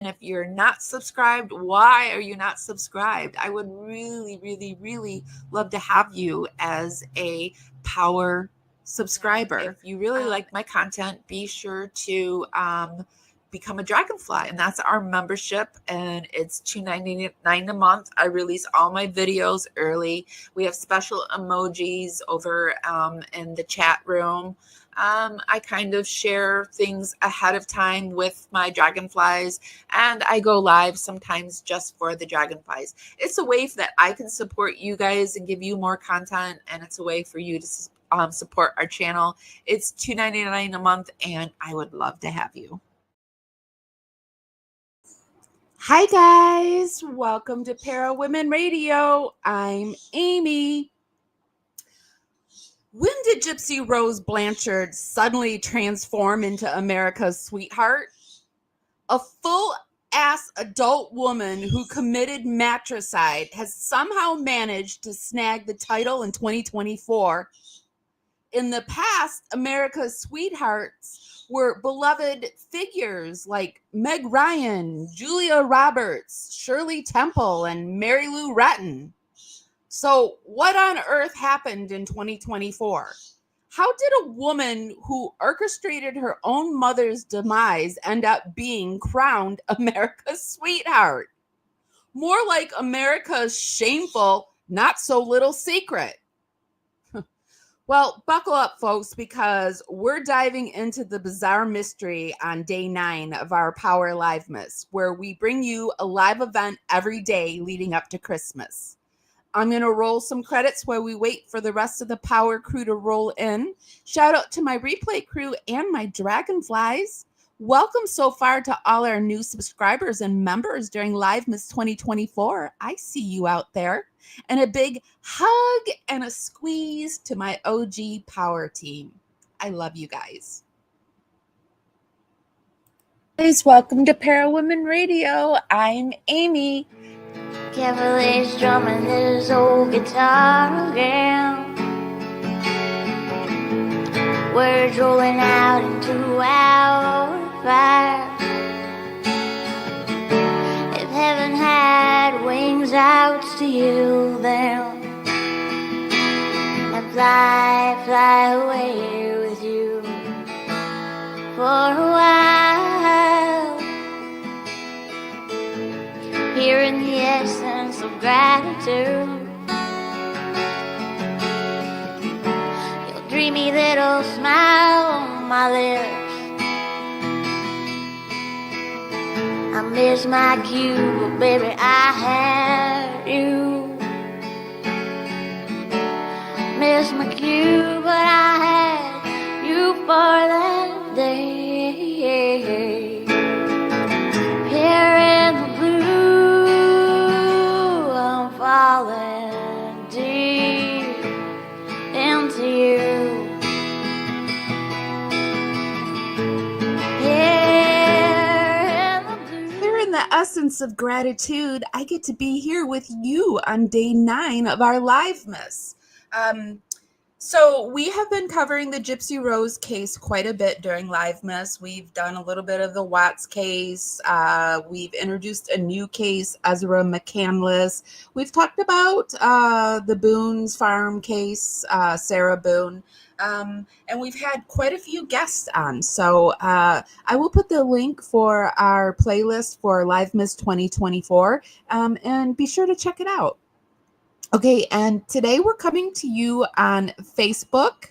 if you're not subscribed, why are you not subscribed? I would really, really, really love to have you as a power subscriber. If you really like my content, be sure to become a dragonfly, and that's our membership, and it's $2.99 a month. I release all my videos early. We have special emojis over in the chat room. I kind of share things ahead of time with my dragonflies, and I go live sometimes just for the dragonflies. It's a way that I can support you guys and give you more content, and it's a way for you to support our channel. It's $2.99 a month, and I would love to have you. Hi guys, welcome to Para Women Radio. I'm Amy. When did Gypsy Rose Blanchard suddenly transform into America's sweetheart? A full-ass adult woman who committed matricide has somehow managed to snag the title in 2024. In the past, America's sweethearts were beloved figures like Meg Ryan, Julia Roberts, Shirley Temple, and Mary Lou Retton. So what on earth happened in 2024? How did a woman who orchestrated her own mother's demise end up being crowned America's sweetheart? More like America's shameful, not so little secret. Well, buckle up, folks, because we're diving into the bizarre mystery on day 9 of our Power Livemas, where we bring you a live event every day leading up to Christmas. I'm going to roll some credits while we wait for the rest of the Power crew to roll in. Shout out to my replay crew and my dragonflies. Welcome so far to all our new subscribers and members during Livemas 2024. I see you out there. And a big hug and a squeeze to my OG Power team. I love you guys. Guys, welcome to Para Women Radio. I'm Amy. Carefully strumming his old guitar again. Words rolling out into our fire. If heaven had wings, I would steal them and fly away with you for a while. Hearing the essence of gratitude, your dreamy little smile on my lips. I miss my cue, but baby, I had you. Miss my cue, but I had you for that day. Here in the blue, I'm falling deep into you. The essence of gratitude, I get to be here with you on day 9 of our Livemas. So we have been covering the Gypsy Rose case quite a bit during Livemas. We've done a little bit of the Watts case. We've introduced a new case, Ezra McCandless. We've talked about the Boone's Farm case, Sarah Boone. And we've had quite a few guests on. So I will put the link for our playlist for Livemas 2024 and be sure to check it out. Okay, and today we're coming to you on Facebook,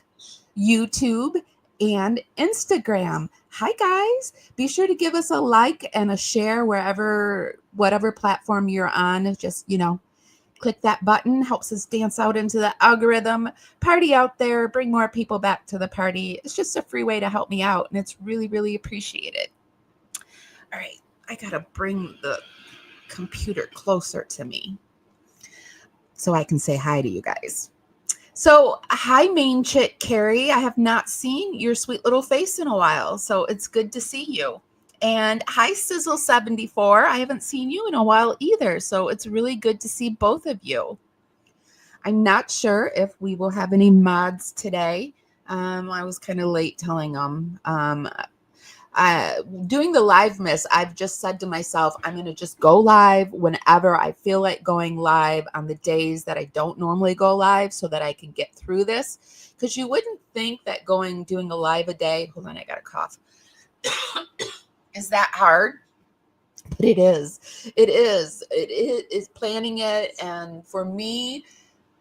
YouTube, and Instagram. Hi, guys. Be sure to give us a like and a share whatever platform you're on. Just, click that button, helps us dance out into the algorithm. Party out there, bring more people back to the party. It's just a free way to help me out, and it's really, really appreciated. All right, I gotta bring the computer closer to me so I can say hi to you guys. So, hi, main chick Carrie. I have not seen your sweet little face in a while, so it's good to see you. And hi, Sizzle74. I haven't seen you in a while either, so it's really good to see both of you. I'm not sure if we will have any mods today. I was kind of late telling them. Doing the live miss, I've just said to myself, I'm going to just go live whenever I feel like going live on the days that I don't normally go live so that I can get through this. Because you wouldn't think that doing a live a day, hold on, I got a cough, is that hard. But it is. It is planning it. And for me,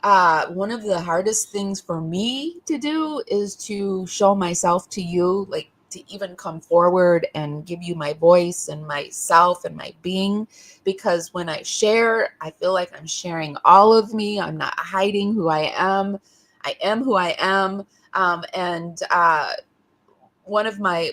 one of the hardest things for me to do is to show myself to you, like to even come forward and give you my voice and myself and my being. Because when I share, I feel like I'm sharing all of me. I'm not hiding who I am. I am who I am. And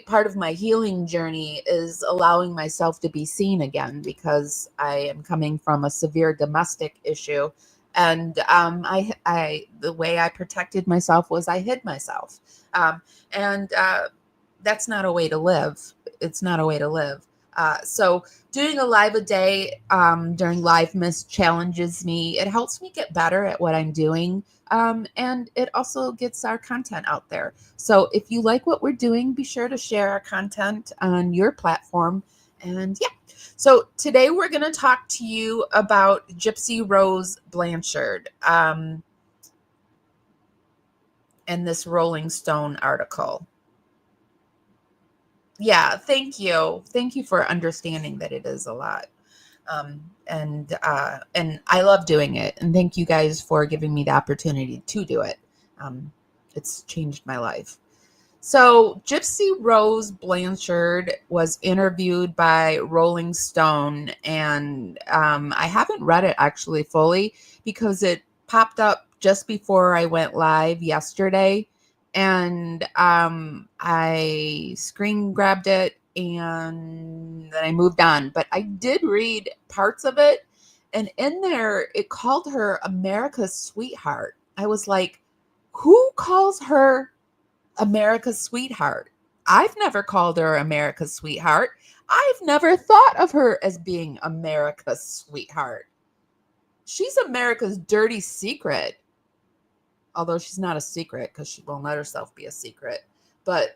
part of my healing journey is allowing myself to be seen again, because I am coming from a severe domestic issue. And the way I protected myself was I hid myself. And that's not a way to live. It's not a way to live. So doing a live a day during Live Miss challenges me. It helps me get better at what I'm doing. And it also gets our content out there. So if you like what we're doing, be sure to share our content on your platform. And yeah, so today we're going to talk to you about Gypsy Rose Blanchard and this Rolling Stone article. Yeah, thank you. Thank you for understanding that it is a lot. And I love doing it. And thank you guys for giving me the opportunity to do it. It's changed my life. So Gypsy Rose Blanchard was interviewed by Rolling Stone, and I haven't read it actually fully because it popped up just before I went live yesterday, and I screen grabbed it and then I moved on. But I did read parts of it, and in there it called her America's sweetheart. I was like, who calls her America's sweetheart? I've never called her America's sweetheart. I've never thought of her as being America's sweetheart. She's America's dirty secret. Although she's not a secret because she won't let herself be a secret. But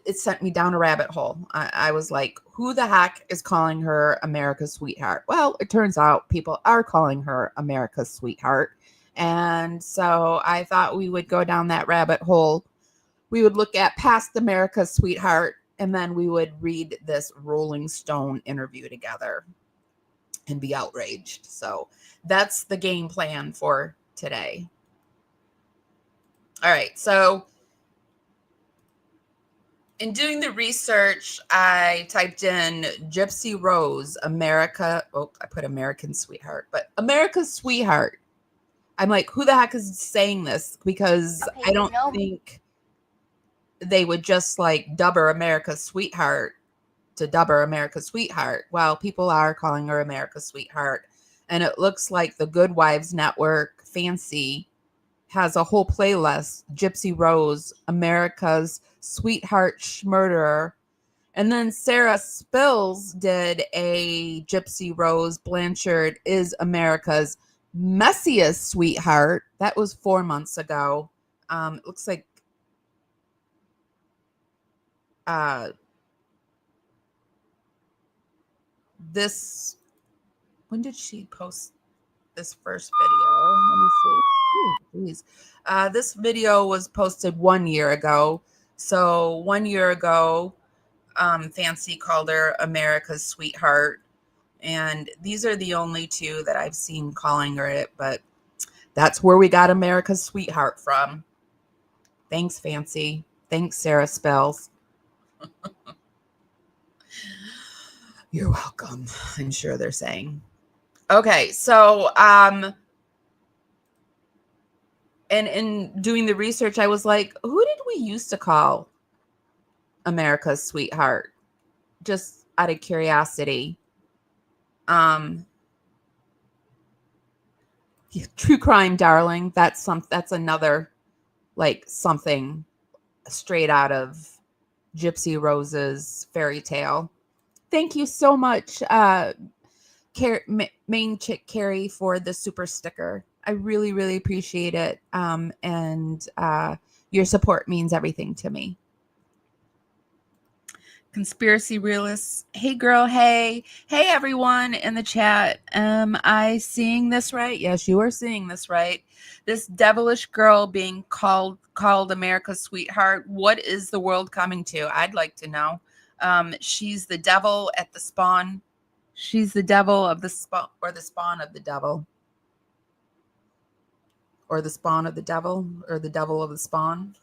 it sent me down a rabbit hole. I was like, who the heck is calling her America's sweetheart? Well, it turns out people are calling her America's sweetheart. And so I thought we would go down that rabbit hole. We would look at past America's sweetheart, and then we would read this Rolling Stone interview together and be outraged. So that's the game plan for today. All right. So in doing the research, I typed in Gypsy Rose, America. Oh, I put American sweetheart, but America's sweetheart. I'm like, who the heck is saying this? Because I don't think they would just like dub her America's sweetheart to dub her America's sweetheart. Well, people are calling her America's sweetheart. And it looks like the Good Wives Network, Fancy, has a whole playlist, Gypsy Rose, America's Sweetheart Schmurderer. And then Sarah Spills did a Gypsy Rose Blanchard is America's Messiest Sweetheart. That was 4 months ago. It looks like this. When did she post this first video? Let me see. Ooh, geez. This video was posted 1 year ago. So 1 year ago, Fancy called her America's sweetheart. And these are the only two that I've seen calling her it, but that's where we got America's sweetheart from. Thanks, Fancy. Thanks, Sarah Spells. You're welcome, I'm sure they're saying. Okay, so and in doing the research, I was like, who did we used to call America's sweetheart? Just out of curiosity. True crime darling. That's another like something straight out of Gypsy Rose's fairy tale. Thank you so much, Main Chick Carrie, for the super sticker. I really, really appreciate it. And your support means everything to me. Conspiracy realists. Hey girl, hey. Hey everyone in the chat. Am I seeing this right? Yes, you are seeing this right. This devilish girl being called America's sweetheart. What is the world coming to? I'd like to know. She's the devil at the spawn. She's the devil of the spawn, or the spawn of the devil. Or the spawn of the devil, or the devil of the spawn.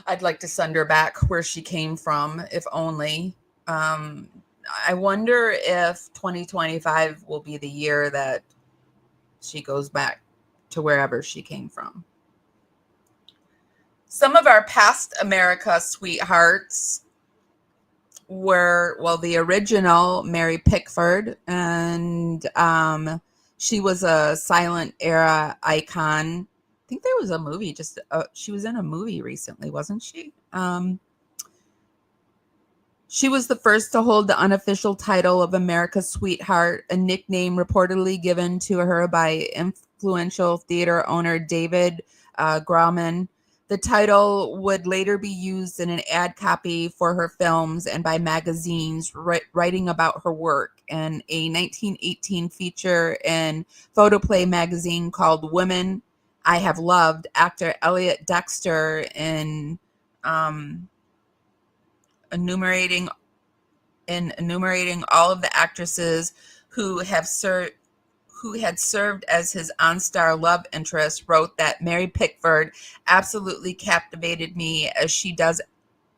I'd like to send her back where she came from, if only. I wonder if 2025 will be the year that she goes back to wherever she came from. Some of our past America sweethearts were, well, the original Mary Pickford, and she was a silent era icon. I think there was a movie, she was in a movie recently, wasn't she? She was the first to hold the unofficial title of America's Sweetheart, a nickname reportedly given to her by influential theater owner David Grauman. The title would later be used in an ad copy for her films and by magazines writing about her work. In a 1918 feature in Photoplay magazine called Women I Have Loved, actor Elliot Dexter in enumerating all of the actresses who had served as his on-star love interest, wrote that Mary Pickford absolutely captivated me as she does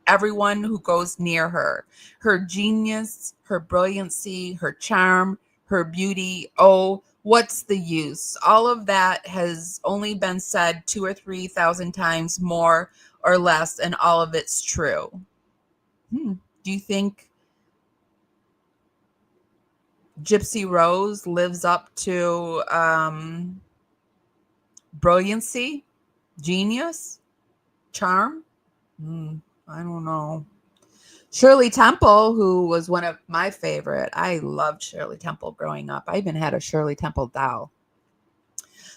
everyone who goes near her. Her genius, her brilliancy, her charm, her beauty. Oh, what's the use? All of that has only been said 2,000 or 3,000 times more or less, and all of it's true. Do you think Gypsy Rose lives up to brilliancy, genius, charm? I don't know. Shirley Temple, who was one of my favorite. I loved Shirley Temple growing up. I even had a Shirley Temple doll.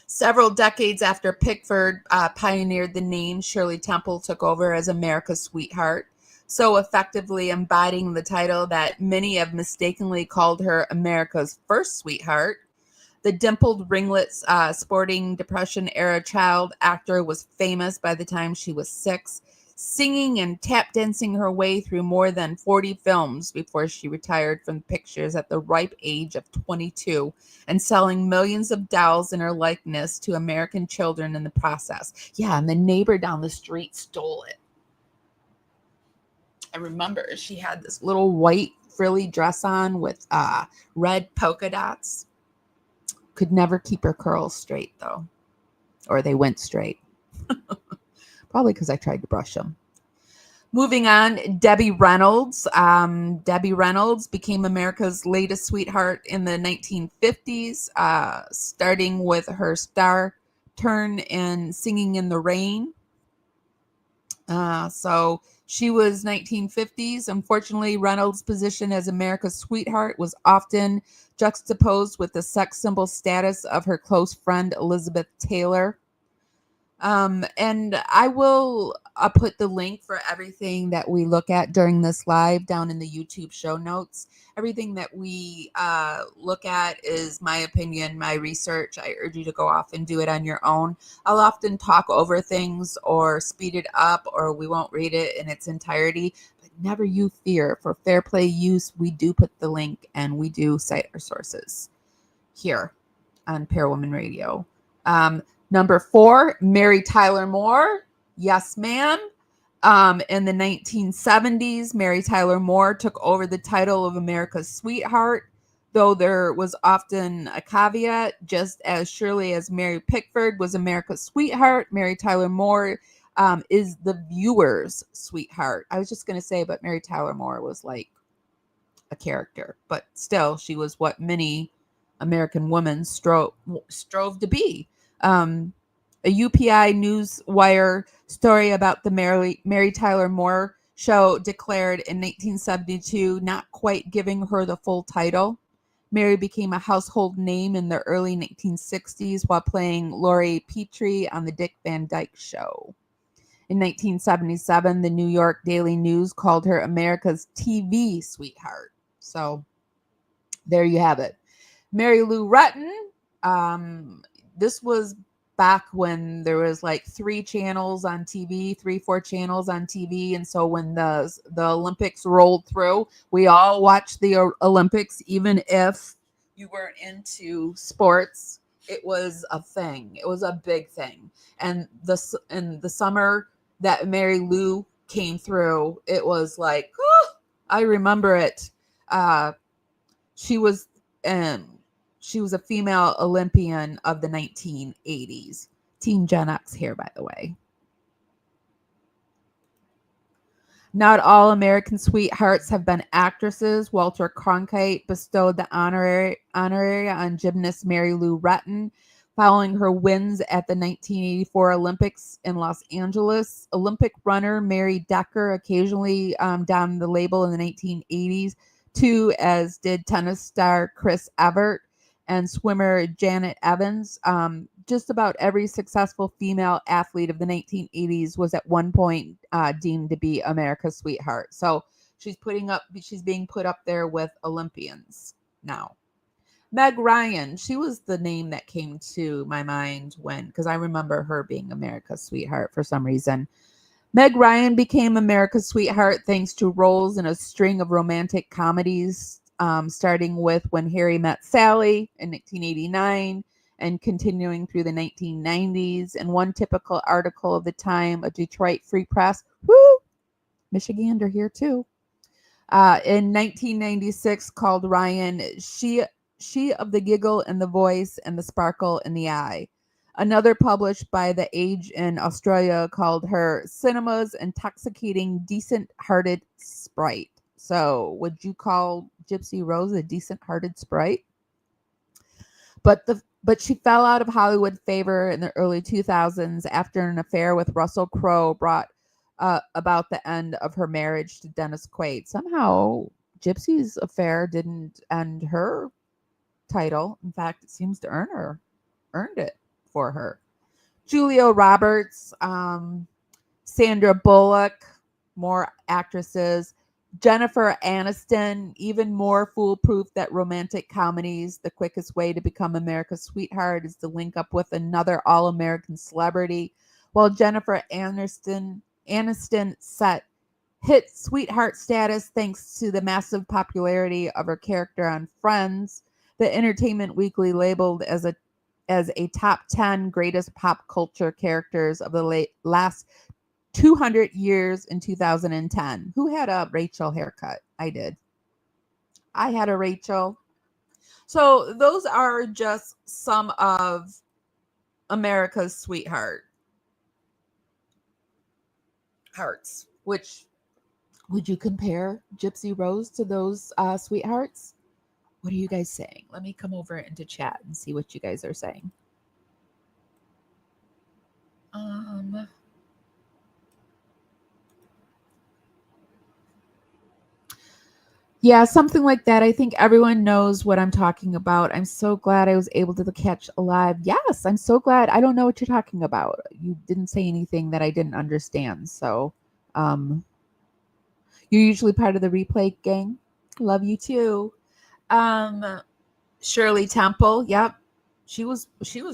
Several decades after Pickford pioneered the name, Shirley Temple took over as America's sweetheart, so effectively embodying the title that many have mistakenly called her America's first sweetheart. The dimpled ringlets sporting Depression-era child actor was famous by the time she was 6, singing and tap dancing her way through more than 40 films before she retired from pictures at the ripe age of 22 and selling millions of dolls in her likeness to American children in the process. Yeah, and the neighbor down the street stole it. I remember she had this little white frilly dress on with red polka dots. Could never keep her curls straight, though. Or they went straight. Probably because I tried to brush them. Moving on, Debbie Reynolds. Debbie Reynolds became America's latest sweetheart in the 1950s, starting with her star turn in Singing in the Rain. So she was 1950s. Unfortunately, Reynolds' position as America's sweetheart was often juxtaposed with the sex symbol status of her close friend Elizabeth Taylor. And I will put the link for everything that we look at during this live down in the YouTube show notes. Everything that we look at is my opinion, my research. I urge you to go off and do it on your own. I'll often talk over things or speed it up, or we won't read it in its entirety. But never you fear. For fair play use, we do put the link and we do cite our sources here on Parawoman Radio. Number 4, Mary Tyler Moore. Yes, ma'am. In the 1970s, Mary Tyler Moore took over the title of America's sweetheart, though there was often a caveat. Just as surely as Mary Pickford was America's sweetheart, Mary Tyler Moore is the viewer's sweetheart. I was just going to say, but Mary Tyler Moore was like a character, but still, she was what many American women strove to be. A UPI Newswire story about the Mary Tyler Moore show declared in 1972, not quite giving her the full title. Mary became a household name in the early 1960s while playing Laurie Petrie on the Dick Van Dyke Show. In 1977, the New York Daily News called her America's TV sweetheart. So there you have it. Mary Lou Retton. This was back when there was like 3 channels on TV, 4 channels on TV. And so when the Olympics rolled through, we all watched the Olympics, even if you weren't into sports. It was a thing. It was a big thing. And in the summer that Mary Lou came through, it was like, oh, I remember it. She was a female Olympian of the 1980s. Team Gen X here, by the way. Not all American sweethearts have been actresses. Walter Cronkite bestowed the honorary on gymnast Mary Lou Retton following her wins at the 1984 Olympics in Los Angeles. Olympic runner Mary Decker occasionally donned the label in the 1980s, too, as did tennis star Chris Evert and swimmer Janet Evans. Just about every successful female athlete of the 1980s was at one point deemed to be America's sweetheart. So she's being put up there with Olympians now. Meg Ryan, she was the name that came to my mind because I remember her being America's sweetheart for some reason. Meg Ryan became America's sweetheart thanks to roles in a string of romantic comedies, starting with When Harry Met Sally in 1989 and continuing through the 1990s. And one typical article of the time, a Detroit Free Press, woo, Michigander here too, in 1996 called Ryan, she of the giggle and the voice and the sparkle in the eye. Another published by The Age in Australia called her Cinema's intoxicating, decent-hearted sprite. So would you call Gypsy Rose a decent-hearted sprite? But she fell out of Hollywood favor in the early 2000s after an affair with Russell Crowe brought about the end of her marriage to Dennis Quaid. Somehow, Gypsy's affair didn't end her title. In fact, it seems to earned it for her. Julia Roberts, Sandra Bullock, more actresses. Jennifer Aniston, even more foolproof that romantic comedies, the quickest way to become America's sweetheart is to link up with another all-American celebrity. While Jennifer Aniston hit sweetheart status thanks to the massive popularity of her character on Friends, the Entertainment Weekly labeled as a top 10 greatest pop culture characters of the last 200 years in 2010. Who had a Rachel haircut? I did. I had a Rachel. So those are just some of America's sweethearts. Which would you compare Gypsy Rose to those sweethearts? What are you guys saying? Let me come over into chat and see what you guys are saying. Yeah, something like that. I think everyone knows what I'm talking about. I'm so glad I was able to catch alive. Yes, I'm so glad. I don't know what you're talking about. You didn't say anything that I didn't understand. So, you're usually part of the replay gang. Love you too. Shirley Temple. Yep. She was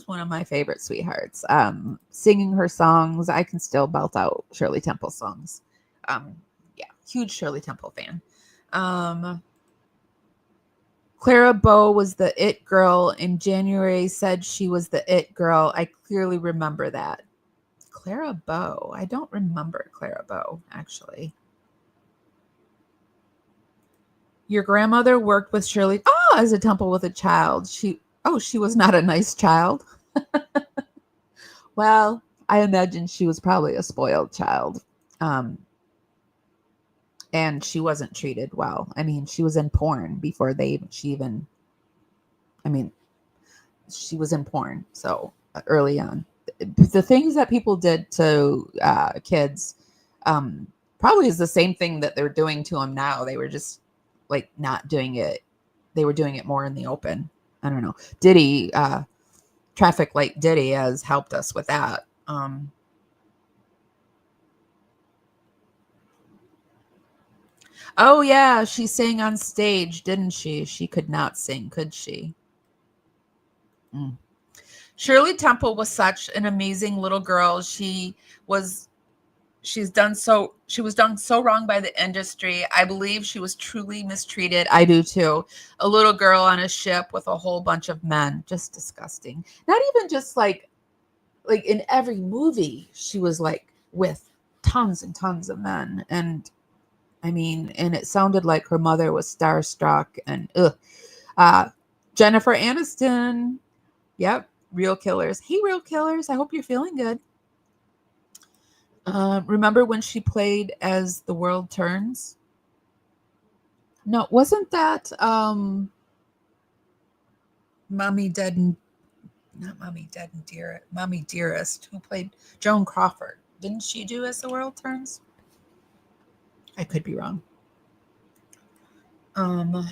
one of my favorite sweethearts. Singing her songs, I can still belt out Shirley Temple songs. Yeah, huge Shirley Temple fan. Clara Bow was the it girl in January, said she was the it girl. I clearly remember that. Clara Bow. I don't remember Clara Bow, actually. Your grandmother worked with Shirley as a Temple with a child. She was not a nice child. Well, I imagine she was probably a spoiled child. And she wasn't treated well. I mean, she was in porn before she was in porn. So early on, the things that people did to kids probably is the same thing that they're doing to them now. They were just like not doing it. They were doing it more in the open. I don't know. Diddy, Traffic Light Diddy has helped us with that. Oh, yeah, she sang on stage, didn't she? She could not sing, could she? Mm. Shirley Temple was such an amazing little girl. Was she was done so wrong by the industry. I believe she was truly mistreated. I do too. A little girl on a ship with a whole bunch of men. Just disgusting. Not even just like in every movie she was like with tons and tons of men. And I mean, and it sounded like her mother was starstruck and ugh. Uh, Jennifer Aniston. Yep. Real Killers. Hey, Real Killers. I hope you're feeling good. Remember when she played as The World Turns? No, wasn't that Mommy Dead and not Mommy Dead and Dear Mommy Dearest, who played Joan Crawford? Didn't she do As the World Turns? I could be wrong. Um,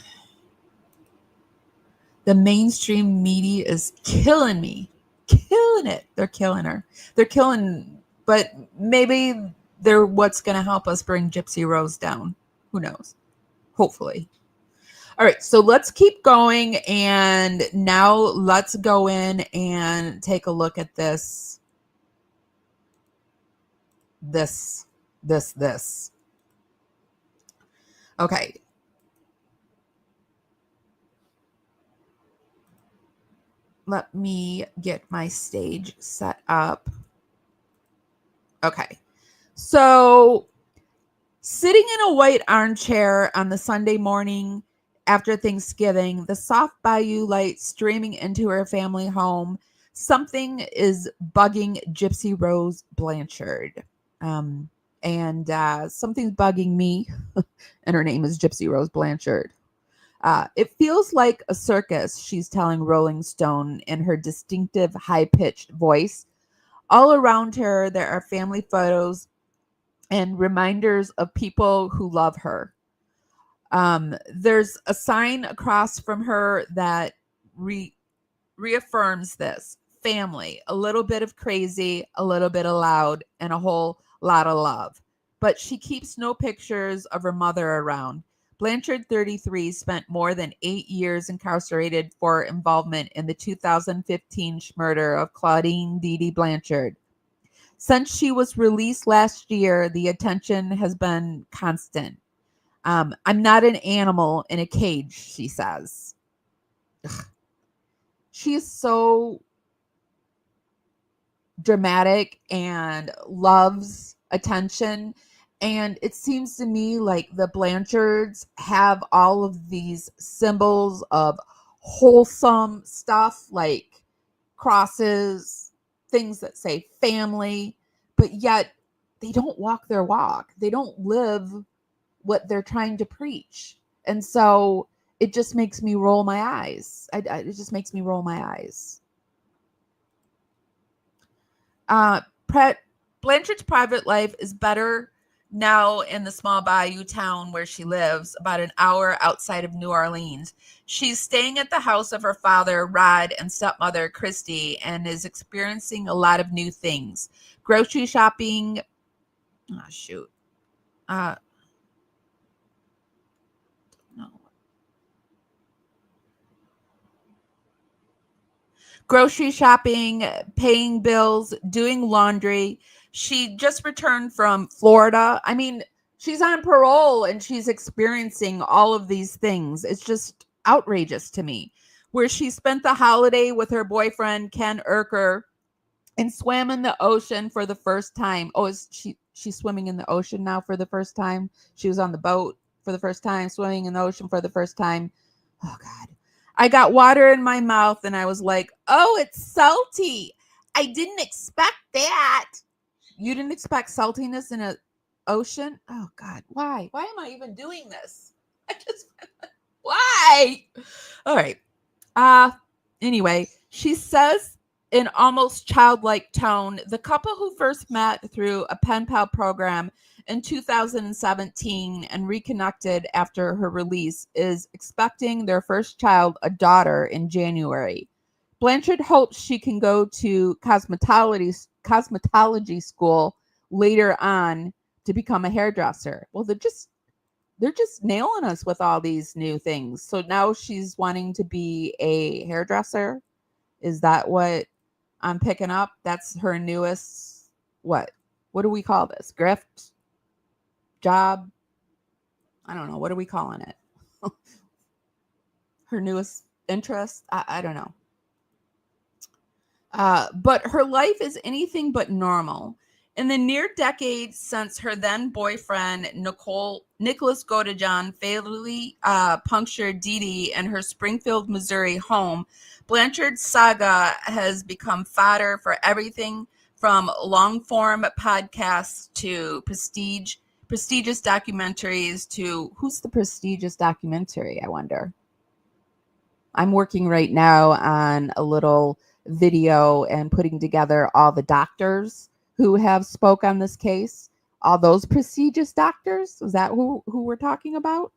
the mainstream media is killing me, killing it. They're killing her. They're killing, but maybe they're what's going to help us bring Gypsy Rose down. Who knows? Hopefully. All right, so let's keep going. And now let's go in and take a look at this. This. Okay. Let me get my stage set up. Okay. So, sitting in a white armchair on the Sunday morning after Thanksgiving, the soft bayou light streaming into her family home, something is bugging Gypsy Rose Blanchard. And something's bugging me, and her name is Gypsy Rose Blanchard. It feels like a circus, she's telling Rolling Stone in her distinctive high-pitched voice. All around her, there are family photos and reminders of people who love her. There's a sign across from her that reaffirms this family, a little bit of crazy, a little bit of loud, and a whole lot of love. But she keeps no pictures of her mother around. Blanchard, 33, spent more than 8 years incarcerated for involvement in the 2015 murder of Claudine Dee Dee Blanchard. Since she was released last year, the attention has been constant. I'm not an animal in a cage, she says. Ugh. She is so dramatic and loves attention. And it seems to me like the Blanchards have all of these symbols of wholesome stuff like crosses, things that say family, but yet they don't walk their walk. They don't live what they're trying to preach. And so it just makes me roll my eyes. It just makes me roll my eyes. Blanchard's private life is better now in the small bayou town where she lives, about an hour outside of New Orleans. She's staying at the house of her father, Rod, and stepmother, Christy, and is experiencing a lot of new things. Grocery shopping. Oh, shoot. No. Grocery shopping, paying bills, doing laundry. She just returned from Florida. I mean, she's on parole and she's experiencing all of these things. It's just outrageous to me. Where she spent the holiday with her boyfriend, Ken Urker, and swam in the ocean for the first time. Oh, is she's swimming in the ocean now for the first time? She was on the boat for the first time, swimming in the ocean for the first time. Oh, God. I got water in my mouth and I was like, oh, it's salty. I didn't expect that. You didn't expect saltiness in an ocean? Oh, God. Why? Why am I even doing this? Why? All right. Anyway, she says in almost childlike tone, the couple who first met through a pen pal program in 2017 and reconnected after her release is expecting their first child, a daughter, in January. Blanchard hopes she can go to cosmetology school later on to become a hairdresser. Well, They're just nailing us with all these new things. So now she's wanting to be a hairdresser. Is that what I'm picking up? That's her newest, what? What do we call this? Grift? Job? I don't know. What are we calling it? Her newest interest? I don't know. But her life is anything but normal. In the near decade since her then boyfriend Nicholas Godejohn fatally punctured Dee Dee in her Springfield, Missouri home, Blanchard's saga has become fodder for everything from long-form podcasts to prestigious documentaries to who's the prestigious documentary, I wonder. I'm working right now on a little video and putting together all the doctors who have spoke on this case. All those prestigious doctors. Is that who we're talking about?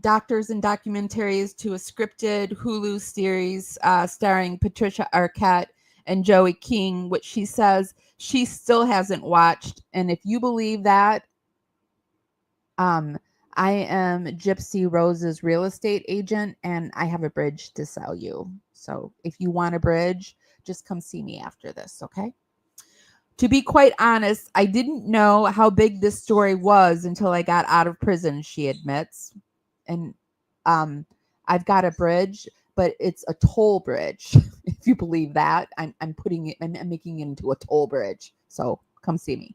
Doctors and documentaries to a scripted Hulu series starring Patricia Arquette and Joey King, which she says she still hasn't watched. And if you believe that, I am Gypsy Rose's real estate agent, and I have a bridge to sell you. So if you want a bridge, just come see me after this, okay? To be quite honest, I didn't know how big this story was until I got out of prison, she admits. And I've got a bridge, but it's a toll bridge. If you believe that, I'm making it into a toll bridge. So come see me.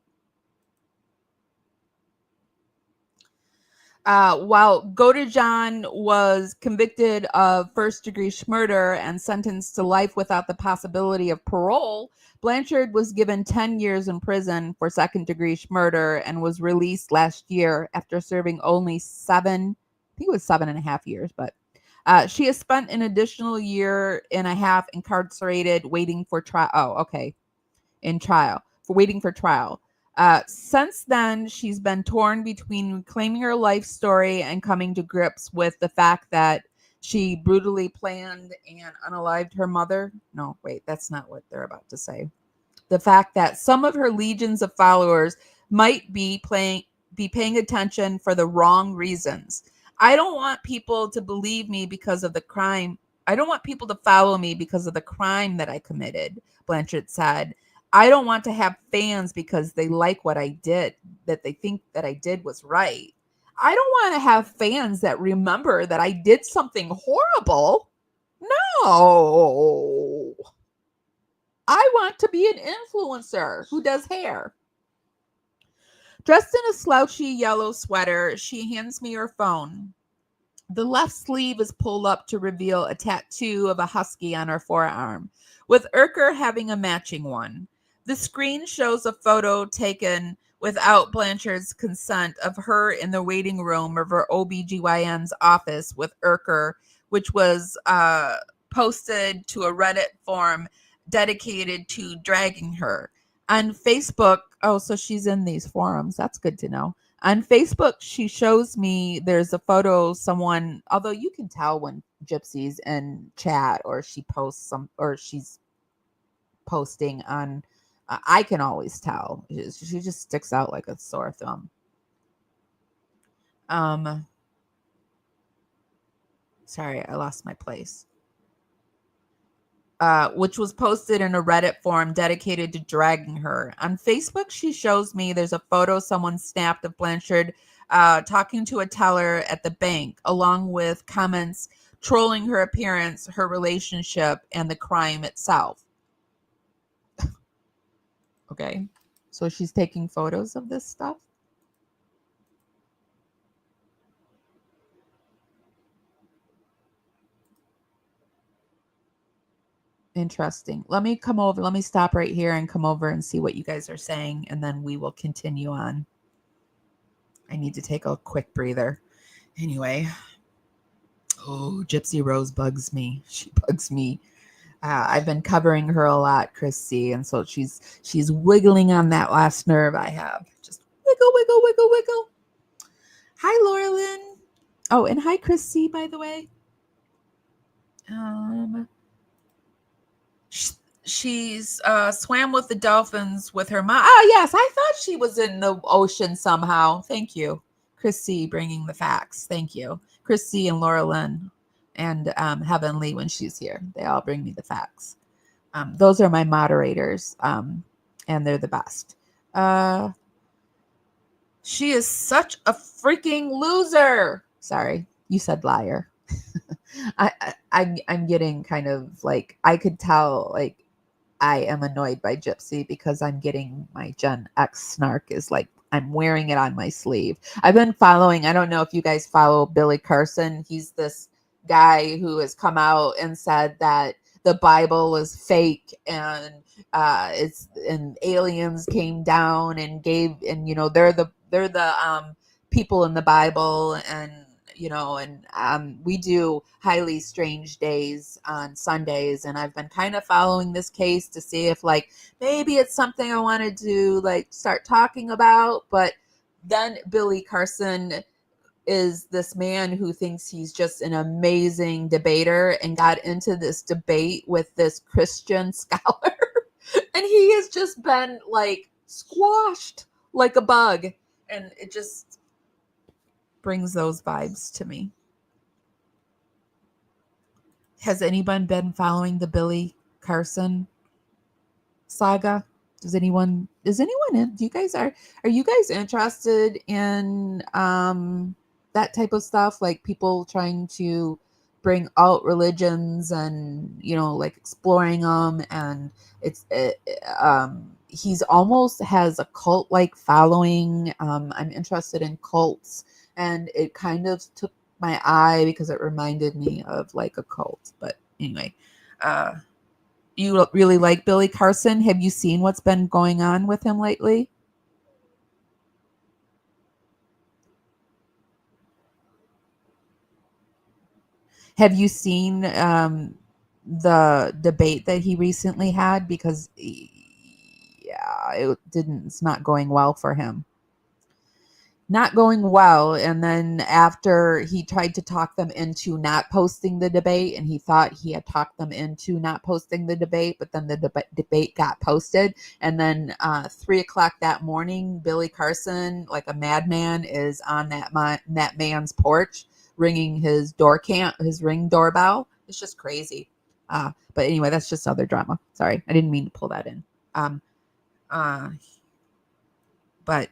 While Godejohn was convicted of first-degree murder and sentenced to life without the possibility of parole, Blanchard was given 10 years in prison for second-degree murder and was released last year after serving only 7.5 years. But she has spent an additional year and a half incarcerated waiting for trial. Oh, okay. Waiting for trial. Since then, she's been torn between reclaiming her life story and coming to grips with the fact that she brutally planned and unalived her mother. No, wait, that's not what they're about to say. The fact that some of her legions of followers might be paying attention for the wrong reasons. I don't want people to believe me because of the crime. I don't want people to follow me because of the crime that I committed, Blanchard said. I don't want to have fans because they like what I did, that they think that I did was right. I don't want to have fans that remember that I did something horrible. No. I want to be an influencer who does hair. Dressed in a slouchy yellow sweater, she hands me her phone. The left sleeve is pulled up to reveal a tattoo of a husky on her forearm, with Urker having a matching one. The screen shows a photo taken without Blanchard's consent of her in the waiting room of her OBGYN's office with Urker, which was posted to a Reddit forum dedicated to dragging her. On Facebook, so she's in these forums. That's good to know. On Facebook, she shows me there's a photo someone, although you can tell when Gypsy's in chat or she posts or she's posting on, I can always tell. She just sticks out like a sore thumb. Sorry, I lost my place. Which was posted in a Reddit forum dedicated to dragging her. On Facebook, she shows me there's a photo someone snapped of Blanchard talking to a teller at the bank, along with comments trolling her appearance, her relationship, and the crime itself. Okay, so she's taking photos of this stuff. Interesting. Let me stop right here and come over and see what you guys are saying, and then we will continue on. I need to take a quick breather. Anyway. Oh, Gypsy Rose bugs me. She bugs me. I've been covering her a lot, Chris C. And so she's wiggling on that last nerve I have. Just wiggle, wiggle, wiggle, wiggle. Hi, Laurelyn. Oh, and hi, Chris C, by the way. she's swam with the dolphins with her mom. Oh, yes, I thought she was in the ocean somehow. Thank you, Chris C, bringing the facts. Thank you, Chris C and Laura Lynn and Heavenly when she's here. They all bring me the facts. Those are my moderators, and they're the best. She is such a freaking loser. Sorry, you said liar. I'm getting kind of like, I could tell like I am annoyed by Gypsy because I'm getting my Gen X snark is like I'm wearing it on my sleeve. I've been following, I don't know if you guys follow Billy Carson. He's this guy who has come out and said that the Bible is fake and it's and aliens came down and gave, and they're the people in the Bible, and we do highly strange days on Sundays, and I've been kind of following this case to see if like maybe it's something I wanted to like start talking about. But then Billy Carson is this man who thinks he's just an amazing debater and got into this debate with this Christian scholar and he has just been like squashed like a bug, and it just brings those vibes to me. Has anyone been following the Billy Carson saga? Does anyone in? Are you guys interested in that type of stuff, like people trying to bring out religions and like exploring them, and he's almost has a cult like following. I'm interested in cults, and it kind of took my eye because it reminded me of like a cult. But anyway, you really like Billy Carson. Have you seen what's been going on with him lately? Have you seen the debate that he recently had? Because it's not going well for him. Not going well. And then after he tried to talk them into not posting the debate, and he thought he had talked them into not posting the debate, but then the debate got posted. And then 3:00 that morning, Billy Carson, like a madman, is on that man's porch ringing his ring doorbell. It's just crazy. But anyway, that's just other drama. Sorry, I didn't mean to pull that in. But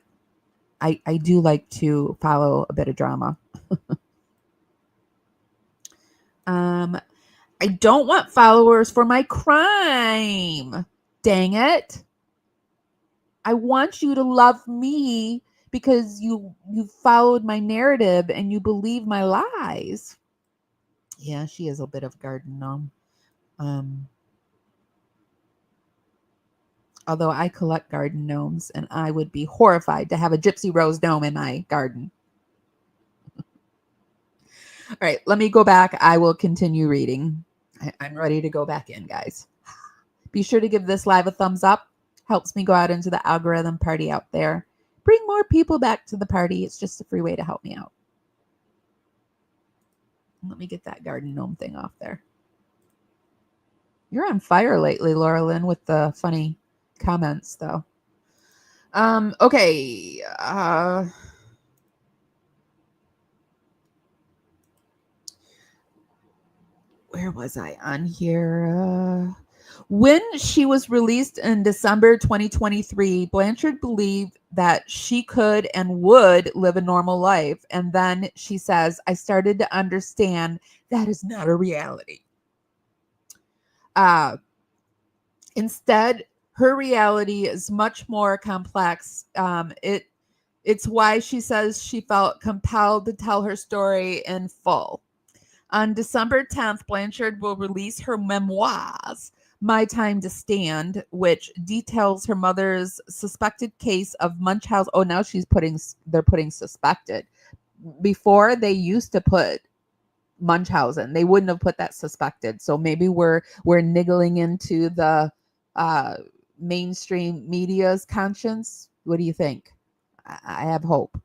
I do like to follow a bit of drama. I don't want followers for my crime. Dang it. I want you to love me because you followed my narrative and you believe my lies. Yeah, she is a bit of garden gnome. Although I collect garden gnomes, and I would be horrified to have a Gypsy Rose gnome in my garden. All right, let me go back. I will continue reading. I'm ready to go back in, guys. Be sure to give this live a thumbs up. Helps me go out into the algorithm party out there. Bring more people back to the party. It's just a free way to help me out. Let me get that garden gnome thing off there. You're on fire lately, Laura Lynn, with the funny comments, though. Okay. Where was I on here? When she was released in December 2023, Blanchard believed that she could and would live a normal life. And then she says, I started to understand that is not a reality. Instead, her reality is much more complex. It's why she says she felt compelled to tell her story in full. On December 10th, Blanchard will release her memoirs, My Time to Stand, which details her mother's suspected case of Munchausen. Oh, now they're putting suspected. Before, they used to put Munchausen. They wouldn't have put that suspected. So maybe we're niggling into the mainstream media's conscience. What do you think? I have hope.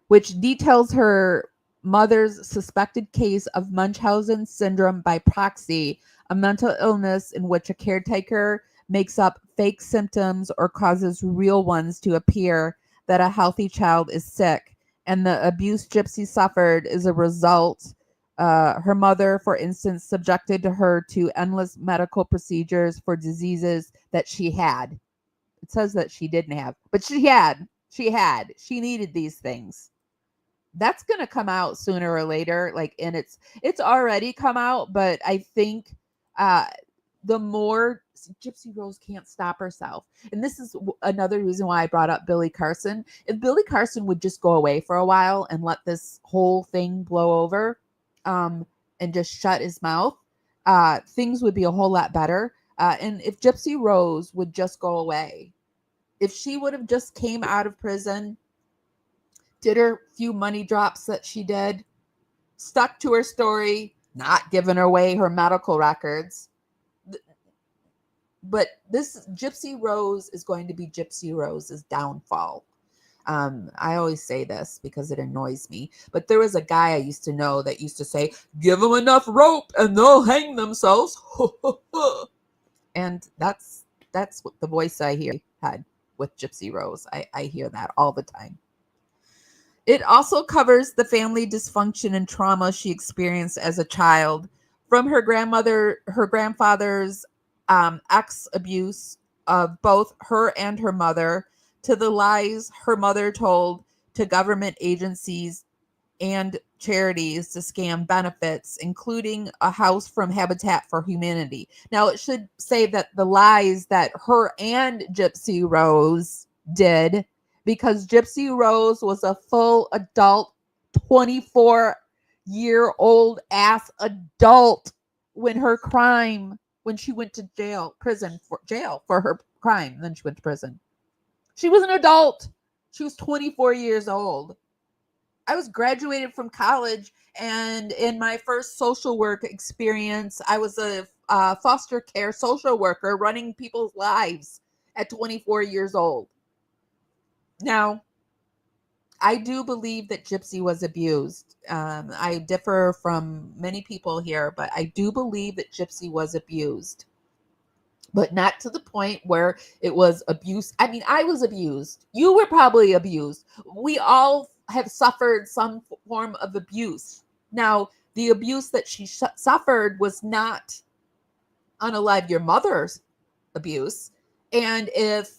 Which details her mother's suspected case of Munchausen syndrome by proxy, a mental illness in which a caretaker makes up fake symptoms or causes real ones to appear that a healthy child is sick. And the abuse Gypsy suffered is a result. Her mother, for instance, subjected her to endless medical procedures for diseases that she had. It says that she didn't have, but she had. She needed these things. That's going to come out sooner or later, like, and it's already come out, but I think uh the more Gypsy Rose can't stop herself. And this is another reason why I brought up Billy Carson. If Billy Carson would just go away for a while and let this whole thing blow over, um and just shut his mouth, things would be a whole lot better. And if Gypsy Rose would just go away, if she would have just came out of prison, did her few money drops that she did, stuck to her story, not giving away her medical records. But this Gypsy Rose is going to be Gypsy Rose's downfall. I always say this because it annoys me, but there was a guy I used to know that used to say, "Give them enough rope and they'll hang themselves." And that's what the voice I hear had with Gypsy Rose. I hear that all the time. It also covers the family dysfunction and trauma she experienced as a child, from her grandfather's ex abuse of both her and her mother, to the lies her mother told to government agencies and charities to scam benefits, including a house from Habitat for Humanity. Now, it should say that the lies that her and Gypsy Rose did, because Gypsy Rose was a full adult, 24-year-old ass adult when she went to jail for her crime. And then she went to prison. She was an adult. She was 24 years old. I was graduated from college, and in my first social work experience, I was a foster care social worker running people's lives at 24 years old. Now, I do believe that Gypsy was abused. I differ from many people here, but I do believe that Gypsy was abused. But not to the point where it was abuse. I mean, I was abused. You were probably abused. We all have suffered some form of abuse. Now, the abuse that she suffered was not unalive your mother's abuse. And if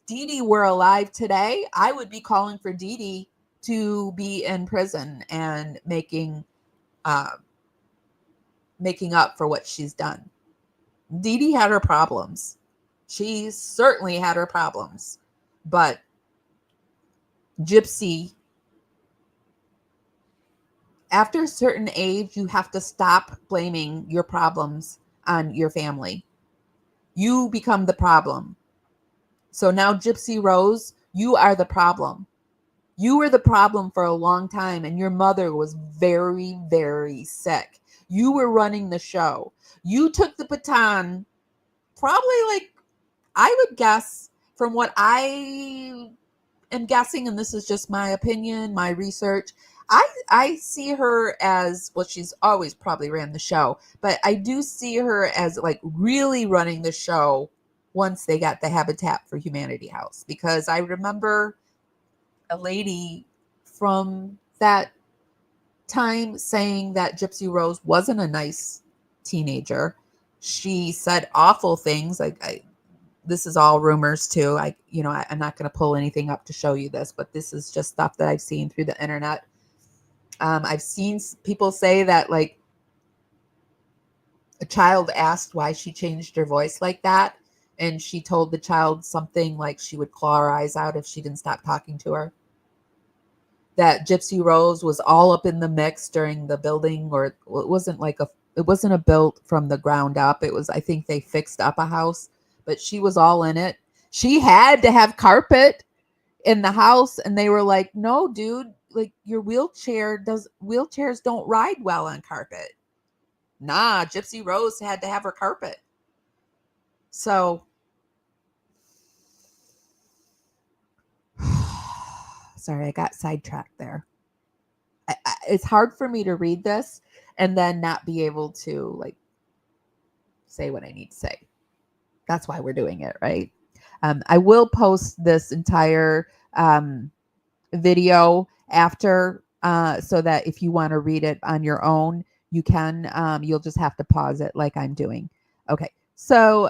Dee Dee were alive today, I would be calling for Dee Dee to be in prison and making up for what she's done. Dee Dee had her problems. She certainly had her problems. But Gypsy, after a certain age, you have to stop blaming your problems on your family. You become the problem. So now, Gypsy Rose, you are the problem. You were the problem for a long time, and your mother was very, very sick. You were running the show. You took the baton, probably, like, I would guess, from what I am guessing, and this is just my opinion, my research, I see her as, well, she's always probably ran the show, but I do see her as, like, really running the show once they got the Habitat for Humanity house. Because I remember a lady from that time saying that Gypsy Rose wasn't a nice teenager. She said awful things. This is all rumors too. I'm not going to pull anything up to show you this, but this is just stuff that I've seen through the internet. I've seen people say that, like, a child asked why she changed her voice like that, and she told the child something like she would claw her eyes out if she didn't stop talking to her. That Gypsy Rose was all up in the mix during the building, or it wasn't a built from the ground up. It was, I think they fixed up a house, but she was all in it. She had to have carpet in the house, and they were like, "No, dude, like, your wheelchairs don't ride well on carpet." Nah, Gypsy Rose had to have her carpet. So, sorry, I got sidetracked there. It's hard for me to read this and then not be able to, like, say what I need to say. That's why we're doing it, right? I will post this entire video after, so that if you want to read it on your own, you can. You'll just have to pause it like I'm doing. Okay. So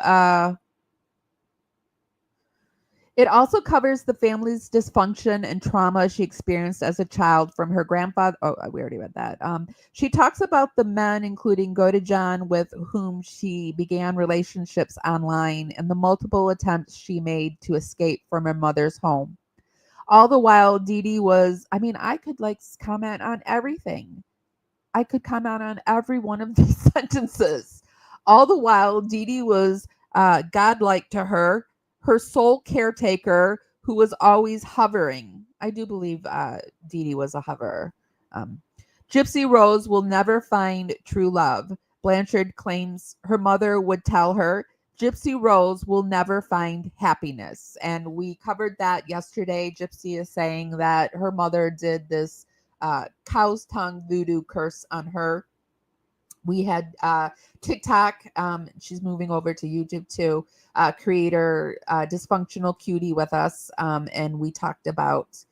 it also covers the family's dysfunction and trauma she experienced as a child from her grandfather. Oh, we already read that. She talks about the men, including John, with whom she began relationships online, and the multiple attempts she made to escape from her mother's home. All the while, Dee Dee was, I mean, I could like comment on everything. I could comment on every one of these sentences. All the while, Dee Dee was godlike to her, her sole caretaker who was always hovering. I do believe Dee Dee was a hoverer. Um, Gypsy Rose will never find true love. Blanchard claims her mother would tell her Gypsy Rose will never find happiness. And we covered that yesterday. Gypsy is saying that her mother did this cow's tongue voodoo curse on her. We had TikTok. She's moving over to YouTube too. Creator Dysfunctional Cutie with us. And we talked about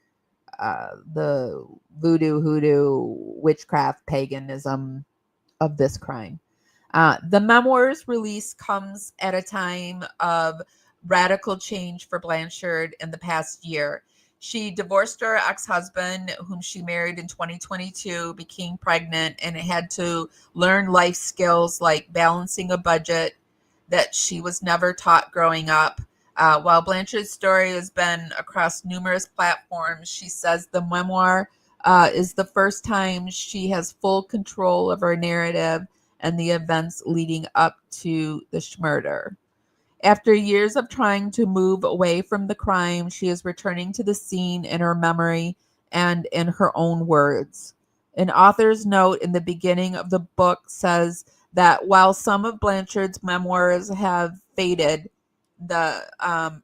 the voodoo, hoodoo, witchcraft, paganism of this crime. The memoir's release comes at a time of radical change for Blanchard in the past year. She divorced her ex-husband, whom she married in 2022, became pregnant, and had to learn life skills like balancing a budget that she was never taught growing up. While Blanchard's story has been across numerous platforms, she says the memoir is the first time she has full control of her narrative and the events leading up to the murder. After years of trying to move away from the crime, she is returning to the scene in her memory and in her own words. An author's note in the beginning of the book says that while some of Blanchard's memoirs have faded, while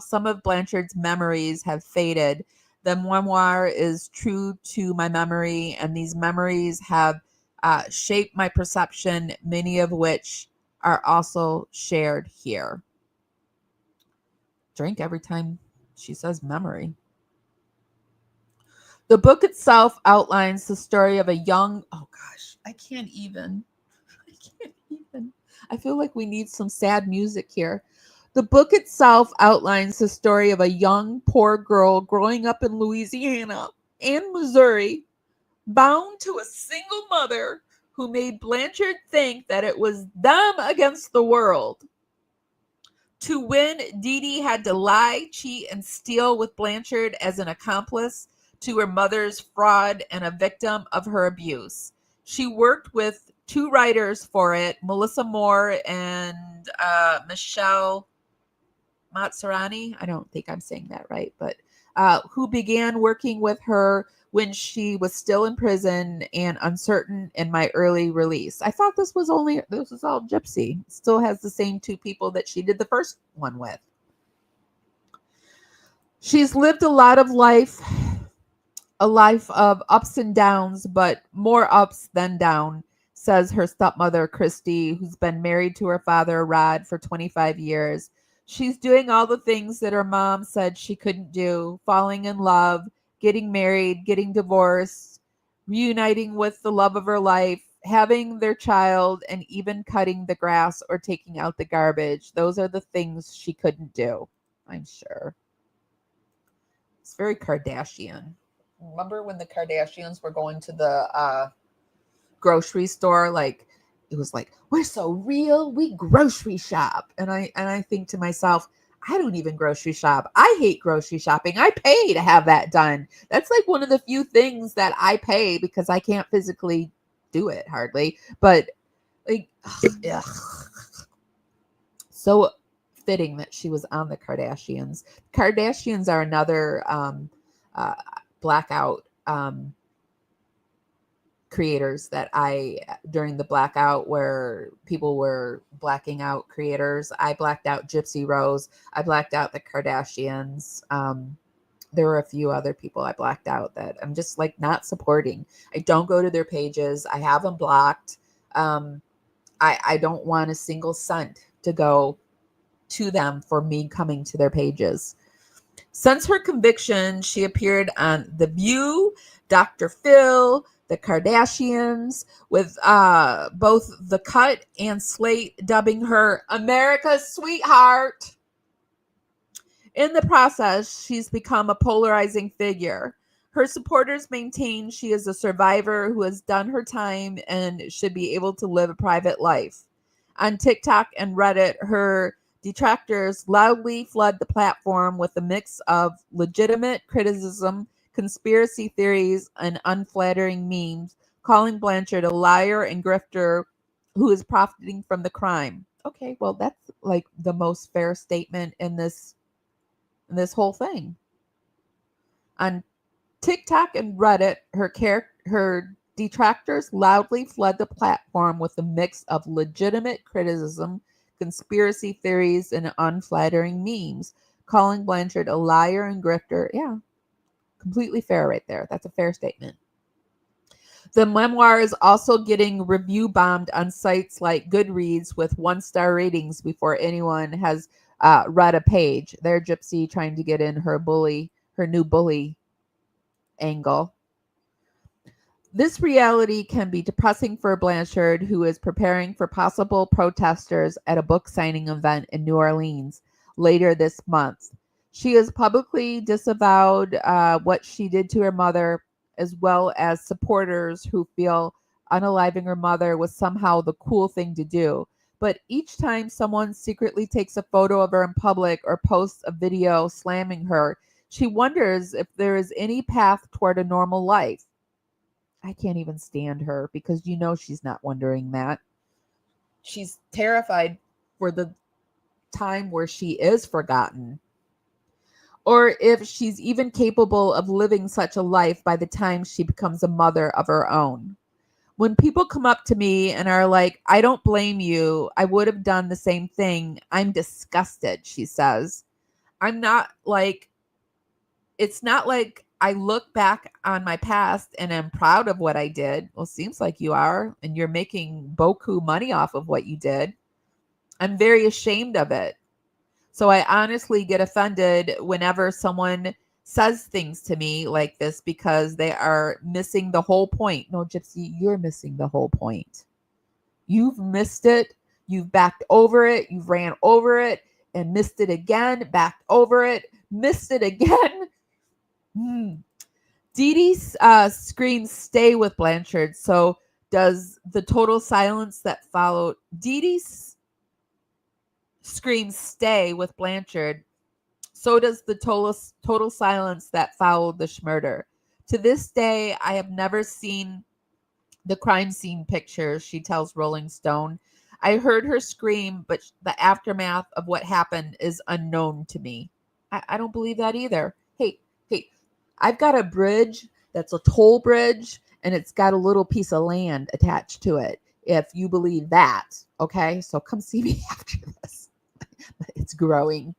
some of Blanchard's memories have faded, the memoir is true to my memory, and these memories have shaped my perception, many of which are also shared here. Drink every time she says memory. The book itself outlines the story of a young, oh gosh, I can't even. I feel like we need some sad music here. The book itself outlines the story of a young, poor girl growing up in Louisiana and Missouri, bound to a single mother who made Blanchard think that it was them against the world. To win, Dee Dee had to lie, cheat, and steal with Blanchard as an accomplice to her mother's fraud and a victim of her abuse. She worked with two writers for it, Melissa Moore and Michelle Matsarani. I don't think I'm saying that right, but who began working with her when she was still in prison and uncertain in my early release. I thought this was all Gypsy. Still has the same two people that she did the first one with. She's lived a lot of life, a life of ups and downs, but more ups than down, says her stepmother, Christy, who's been married to her father, Rod, for 25 years. She's doing all the things that her mom said she couldn't do, falling in love, getting married, getting divorced, reuniting with the love of her life, having their child, and even cutting the grass or taking out the garbage. Those are the things she couldn't do, I'm sure. It's very Kardashian. Remember when the Kardashians were going to the grocery store? Like, it was like, we're so real, we grocery shop. And I think to myself, I don't even grocery shop. I hate grocery shopping. I pay to have that done. That's like one of the few things that I pay because I can't physically do it hardly. But like, ugh. So fitting that she was on the Kardashians. Kardashians are another blackout creators that I, during the blackout where people were blacking out creators, I blacked out Gypsy Rose. I blacked out the Kardashians. There were a few other people I blacked out that I'm just like not supporting. I don't go to their pages. I have them blocked. I don't want a single cent to go to them for me coming to their pages. Since her conviction, she appeared on The View, Dr. Phil, The Kardashians, with both The Cut and Slate dubbing her America's sweetheart. In the process, she's become a polarizing figure. Her supporters maintain she is a survivor who has done her time and should be able to live a private life. On TikTok and Reddit, her detractors loudly flood the platform with a mix of legitimate criticism, conspiracy theories, and unflattering memes, calling Blanchard a liar and grifter who is profiting from the crime. Okay, well, that's like the most fair statement in this whole thing. On TikTok and Reddit, her detractors loudly flood the platform with a mix of legitimate criticism, conspiracy theories, and unflattering memes, calling Blanchard a liar and grifter. Yeah, completely fair right there. That's a fair statement. The memoir is also getting review bombed on sites like Goodreads with 1-star ratings before anyone has read a page. They're Gypsy trying to get in her new bully angle. This reality can be depressing for Blanchard, who is preparing for possible protesters at a book signing event in New Orleans later this month. She has publicly disavowed what she did to her mother, as well as supporters who feel unaliving her mother was somehow the cool thing to do. But each time someone secretly takes a photo of her in public or posts a video slamming her, she wonders if there is any path toward a normal life. I can't even stand her because she's not wondering that. She's terrified for the time where she is forgotten, or if she's even capable of living such a life by the time she becomes a mother of her own. When people come up to me and are like, I don't blame you, I would have done the same thing, I'm disgusted, she says. It's not like I look back on my past and am proud of what I did. Well, seems like you are, and you're making beaucoup money off of what you did. I'm very ashamed of it. So I honestly get offended whenever someone says things to me like this because they are missing the whole point. No, Gypsy, you're missing the whole point. You've missed it. You've backed over it. You've ran over it and missed it again, backed over it, missed it again. Dee Dee screams stay with Blanchard. So does the total silence that followed. Dee Dee screams stay with Blanchard. So does the total silence that followed the murder. To this day, I have never seen the crime scene pictures, she tells Rolling Stone. I heard her scream, but the aftermath of what happened is unknown to me. I don't believe that either. Hey, I've got a bridge that's a toll bridge, and it's got a little piece of land attached to it, if you believe that. Okay, so come see me after this. It's growing.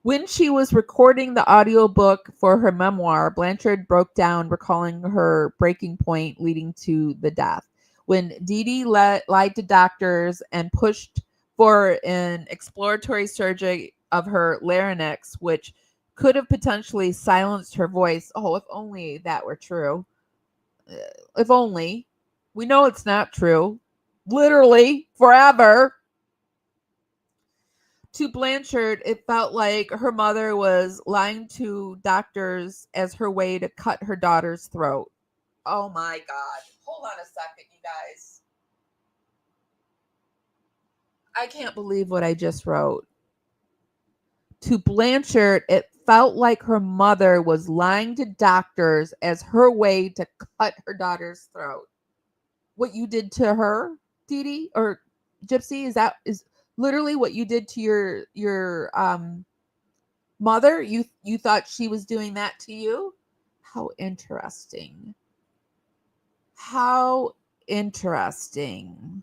When she was recording the audiobook for her memoir, Blanchard broke down, recalling her breaking point leading to the death. When Dee Dee lied to doctors and pushed for an exploratory surgery of her larynx, which could have potentially silenced her voice. Oh, if only that were true. If only. We know it's not true. Literally, forever. To Blanchard, it felt like her mother was lying to doctors as her way to cut her daughter's throat. Oh my God. Hold on a second, you guys. I can't believe what I just wrote. To Blanchard, it felt like her mother was lying to doctors as her way to cut her daughter's throat. What you did to her, Dee Dee, or Gypsy, is literally what you did to your mother. You thought she was doing that to you? How interesting. How interesting.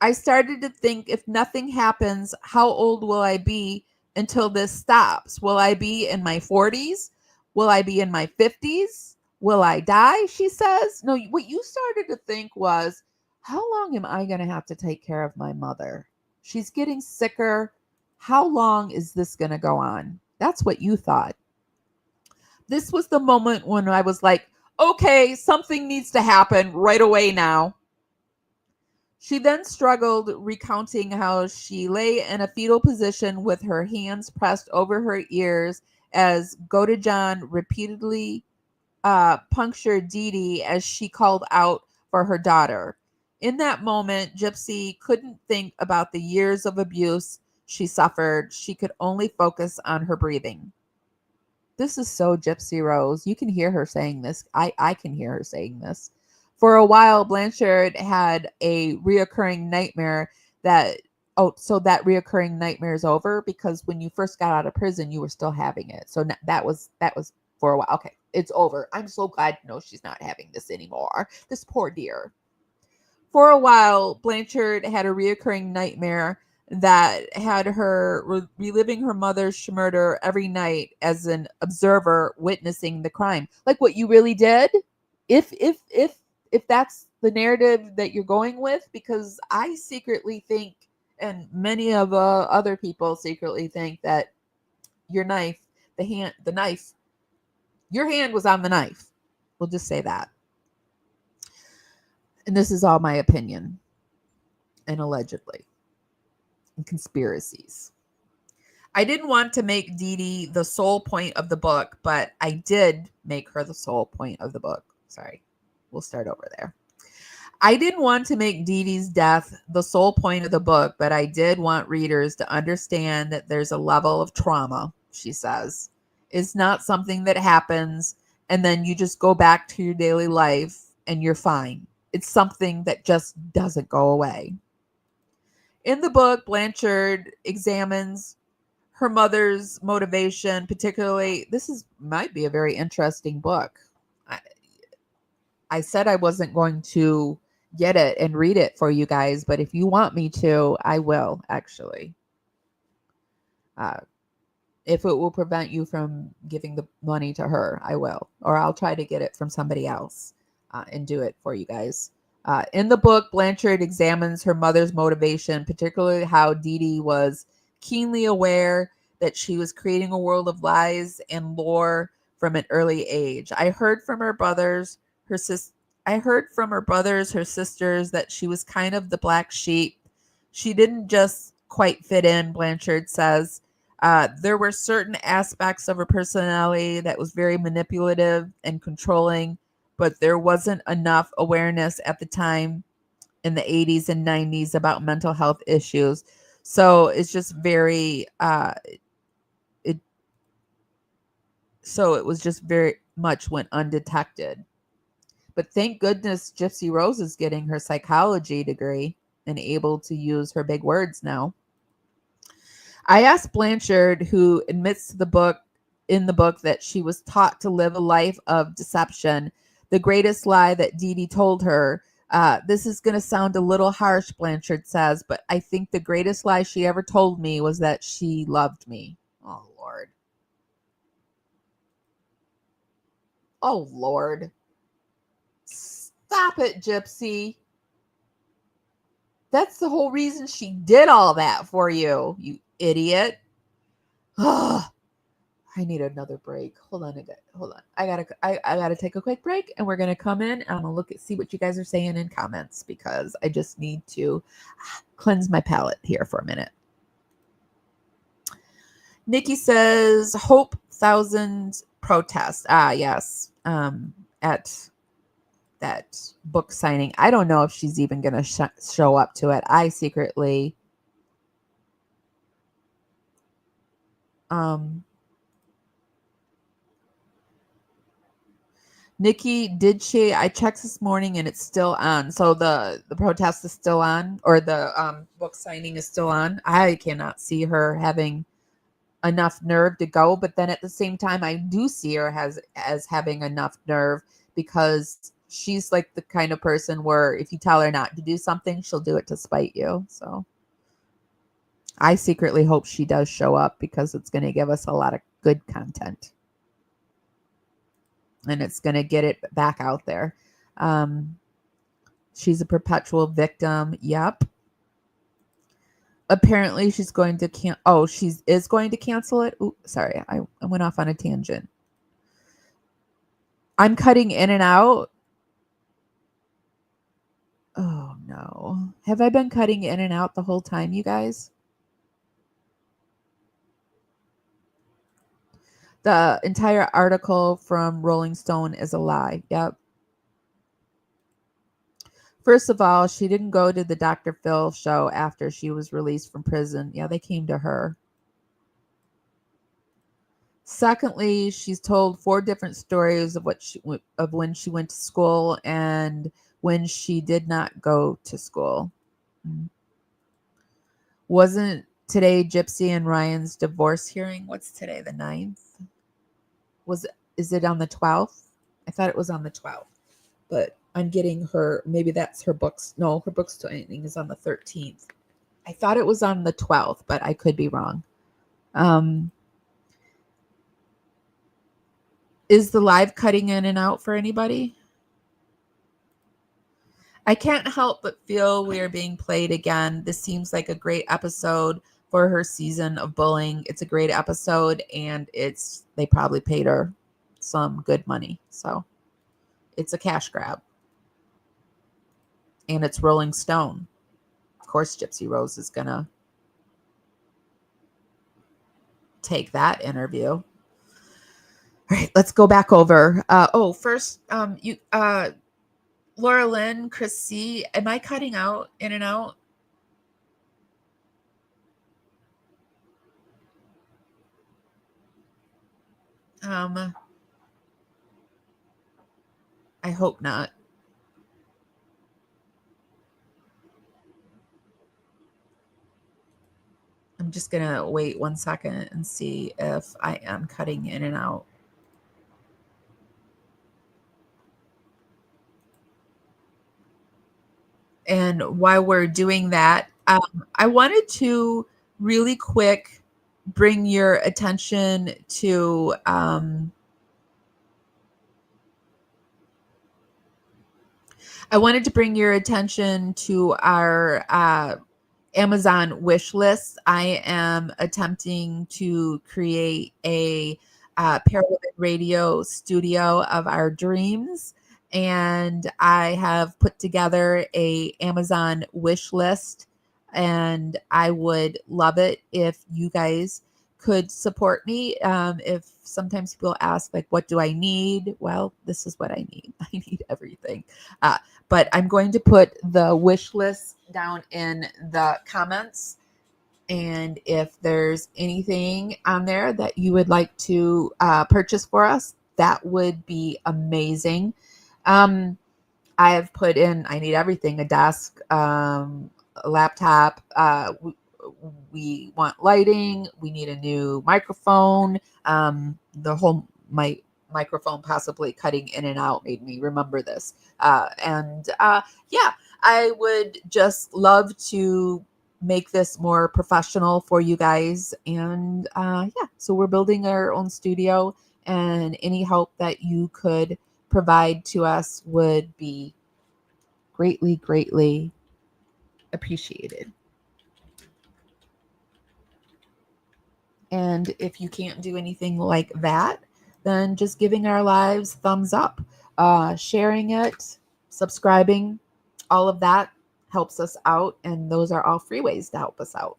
I started to think, if nothing happens, how old will I be until this stops? Will I be in my 40s? Will I be in my 50s? Will I die? She says. No, what you started to think was, how long am I going to have to take care of my mother? She's getting sicker. How long is this going to go on? That's what you thought. This was the moment when I was like, okay, something needs to happen right away now. She then struggled, recounting how she lay in a fetal position with her hands pressed over her ears as Godejan repeatedly punctured Dee Dee as she called out for her daughter. In that moment, Gypsy couldn't think about the years of abuse she suffered. She could only focus on her breathing. This is so Gypsy Rose. You can hear her saying this. I can hear her saying this. For a while, Blanchard had a reoccurring nightmare that, oh, so that reoccurring nightmare is over because when you first got out of prison, you were still having it. So that was for a while. Okay, it's over. I'm so glad to know she's not having this anymore. This poor dear. For a while, Blanchard had a reoccurring nightmare that had her reliving her mother's murder every night as an observer witnessing the crime. Like what you really did? If that's the narrative that you're going with, because I secretly think, and many of other people secretly think that your knife, the knife, your hand was on the knife. We'll just say that. And this is all my opinion and allegedly and conspiracies. I didn't want to make Dee Dee the sole point of the book, but I did make her the sole point of the book. Sorry, we'll start over there. I didn't want to make Dee Dee's death the sole point of the book, but I did want readers to understand that there's a level of trauma, she says. It's not something that happens and then you just go back to your daily life and you're fine. It's something that just doesn't go away. In the book, Blanchard examines her mother's motivation, particularly. Might be a very interesting book. I said I wasn't going to get it and read it for you guys, but if you want me to, I will, actually. If it will prevent you from giving the money to her, I will. Or I'll try to get it from somebody else and do it for you guys. In the book, Blanchard examines her mother's motivation, particularly how Dee Dee was keenly aware that she was creating a world of lies and lore from an early age. I heard from her brothers, her sisters, that she was kind of the black sheep. She didn't just quite fit in, Blanchard says. There were certain aspects of her personality that was very manipulative and controlling, but there wasn't enough awareness at the time in the 80s and 90s about mental health issues. So it's just very, it was just very much went undetected. But thank goodness Gypsy Rose is getting her psychology degree and able to use her big words now. I asked Blanchard, who admits in the book that she was taught to live a life of deception, the greatest lie that Dee Dee told her. This is going to sound a little harsh, Blanchard says, but I think the greatest lie she ever told me was that she loved me. Oh, Lord. Oh, Lord. Stop it, Gypsy. That's the whole reason she did all that for you, you idiot. Ugh. I need another break. Hold on. I gotta take a quick break, and we're gonna come in and I'm gonna see what you guys are saying in comments because I just need to cleanse my palate here for a minute. Nikki says, "Hope thousands protest." Yes. At that book signing, I don't know if she's even gonna show up to it. I secretly. Nikki, did she? I checked this morning and it's still on. So the protest is still on, or the book signing is still on. I cannot see her having enough nerve to go, but then at the same time, I do see her as having enough nerve because she's like the kind of person where if you tell her not to do something, she'll do it to spite you. So I secretly hope she does show up because it's going to give us a lot of good content. And it's going to get it back out there. She's a perpetual victim. Yep. Apparently she's going to is going to cancel it. Ooh, sorry, I went off on a tangent. I'm cutting in and out. Oh no. Have I been cutting in and out the whole time, you guys? The entire article from Rolling Stone is a lie. Yep. First of all, she didn't go to the Dr. Phil show after she was released from prison. Yeah, they came to her. Secondly, she's told 4 different stories of when she went to school and when she did not go to school. Wasn't today Gypsy and Ryan's divorce hearing? What's today, the 9th? Is it on the 12th? I thought it was on the 12th. But I'm getting her, maybe that's her books. No, her book's signing is on the 13th. I thought it was on the 12th, but I could be wrong. Is the live cutting in and out for anybody? I can't help but feel we are being played again. This seems like a great episode for her season of bullying. It's a great episode, and they probably paid her some good money. So it's a cash grab. And it's Rolling Stone. Of course, Gypsy Rose is going to take that interview. All right, let's go back over. First, Laura Lynn, Chris C. Am I cutting out in and out? I hope not. I'm just going to wait 1 second and see if I am cutting in and out. And while we're doing that, I wanted to really quick bring your attention to our Amazon wish list. I am attempting to create a Paralympic radio studio of our dreams. And I have put together a Amazon wish list, and I would love it if you guys could support me. If sometimes people ask, like, what do I need? Well, this is what I need. I need everything. But I'm going to put the wish list down in the comments. And if there's anything on there that you would like to purchase for us, that would be amazing. I have put in, I need everything, a desk, a laptop. We want lighting. We need a new microphone. The whole microphone possibly cutting in and out made me remember this. I would just love to make this more professional for you guys. And so we're building our own studio, and any help that you could provide to us would be greatly, greatly appreciated. And if you can't do anything like that, then just giving our lives thumbs up, sharing it, subscribing, all of that helps us out. And those are all free ways to help us out.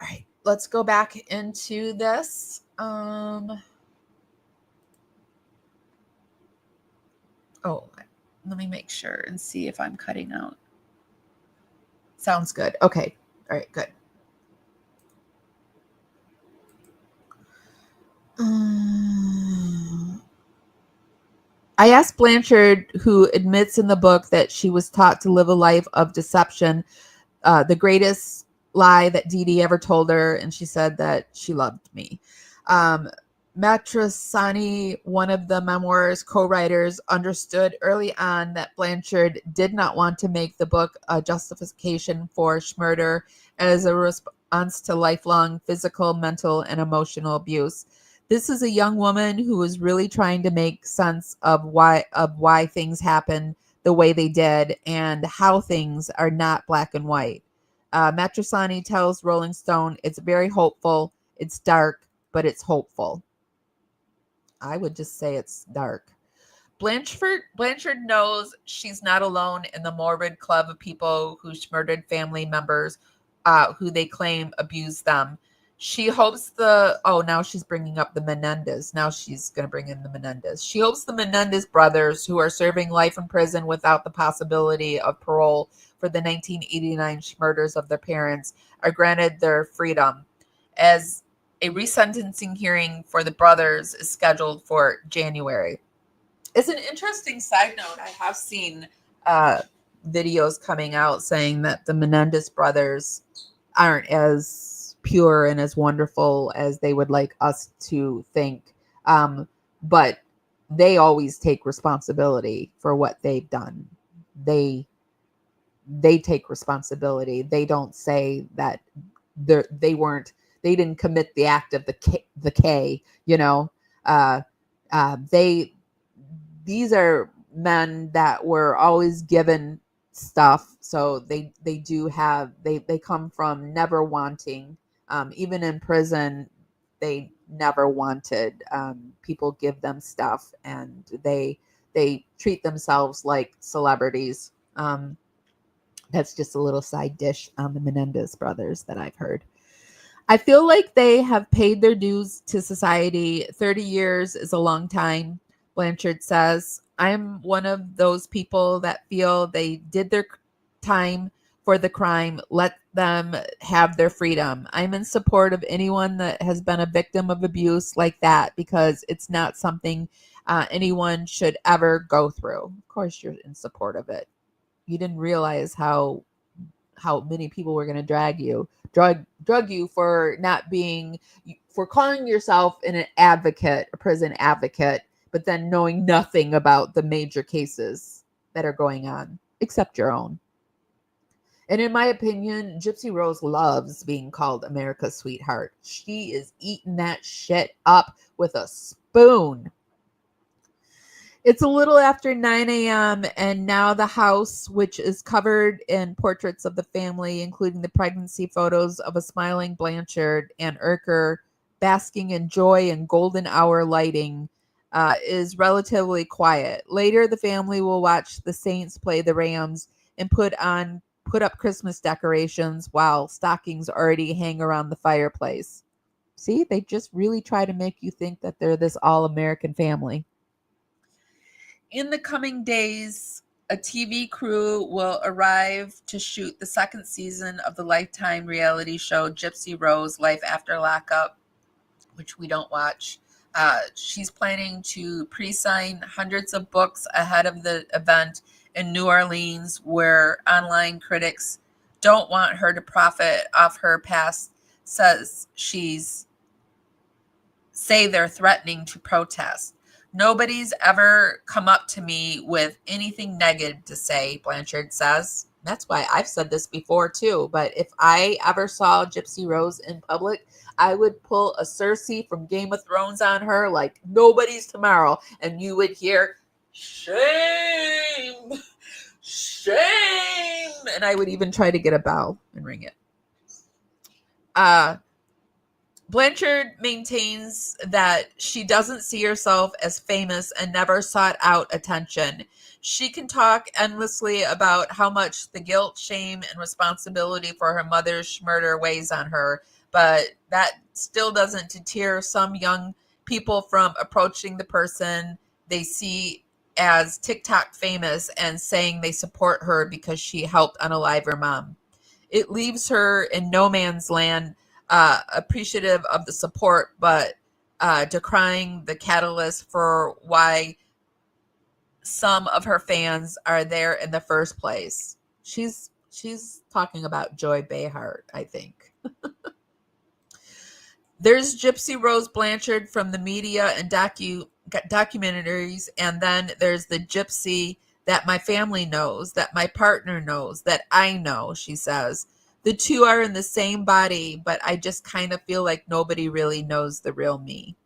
All right, let's go back into this. Let me make sure and see if I'm cutting out. Sounds good. Okay. All right, good. I asked Blanchard, who admits in the book that she was taught to live a life of deception, the greatest lie that Dee Dee ever told her, and she said that she loved me. Matrasani, one of the Memoir's co-writers, understood early on that Blanchard did not want to make the book a justification for Schmurder as a response to lifelong physical, mental, and emotional abuse. This is a young woman who was really trying to make sense of why things happened the way they did and how things are not black and white. Matrosani tells Rolling Stone, it's very hopeful, it's dark, but it's hopeful. I would just say it's dark. Blanchard knows she's not alone in the morbid club of people who murdered family members who they claim abused them. She hopes now she's bringing up the Menendez. Now she's going to bring in the Menendez. She hopes the Menendez brothers, who are serving life in prison without the possibility of parole for the 1989 murders of their parents, are granted their freedom, as a resentencing hearing for the brothers is scheduled for January. As an interesting side note, I have seen videos coming out saying that the Menendez brothers aren't as pure and as wonderful as they would like us to think. But they always take responsibility for what they've done. They take responsibility. They don't say that they didn't commit the act of the K, you know. These are men that were always given stuff, so they come from never wanting. Even in prison, they never wanted. People give them stuff, and they treat themselves like celebrities. That's just a little side dish on the Menendez brothers that I've heard. I feel like they have paid their dues to society. 30 years is a long time, Blanchard says. I'm one of those people that feel they did their time for the crime. Let them have their freedom. I'm in support of anyone that has been a victim of abuse like that, because it's not something anyone should ever go through. Of course, you're in support of it. You didn't realize how many people were going to drug you for not being, for calling yourself an advocate, a prison advocate, but then knowing nothing about the major cases that are going on, except your own. And in my opinion, Gypsy Rose loves being called America's sweetheart. She is eating that shit up with a spoon. It's a little after 9 a.m. and now the house, which is covered in portraits of the family, including the pregnancy photos of a smiling Blanchard and Aerican basking in joy and golden hour lighting, is relatively quiet. Later, the family will watch the Saints play the Rams and put up Christmas decorations while stockings already hang around the fireplace. See, they just really try to make you think that they're this all-American family. In the coming days, a TV crew will arrive to shoot the second season of the Lifetime reality show Gypsy Rose, Life After Lockup, which we don't watch. She's planning to pre-sign hundreds of books ahead of the event in New Orleans, where online critics don't want her to profit off her past, say they're threatening to protest. Nobody's ever come up to me with anything negative to say, Blanchard says. That's why I've said this before too, but if I ever saw Gypsy Rose in public, I would pull a Cersei from Game of Thrones on her like nobody's tomorrow, and you would hear, shame, shame, and I would even try to get a bell and ring it. Blanchard maintains that she doesn't see herself as famous and never sought out attention. She can talk endlessly about how much the guilt, shame, and responsibility for her mother's murder weighs on her, but that still doesn't deter some young people from approaching the person they see as TikTok famous and saying they support her because she helped unalive her mom. It leaves her in no man's land, appreciative of the support, but decrying the catalyst for why some of her fans are there in the first place. She's talking about Joy Behar, I think. There's Gypsy Rose Blanchard from the media and documentaries, and then there's the Gypsy that my family knows, that my partner knows, that I know, she says. The two are in the same body, but I just kind of feel like nobody really knows the real me.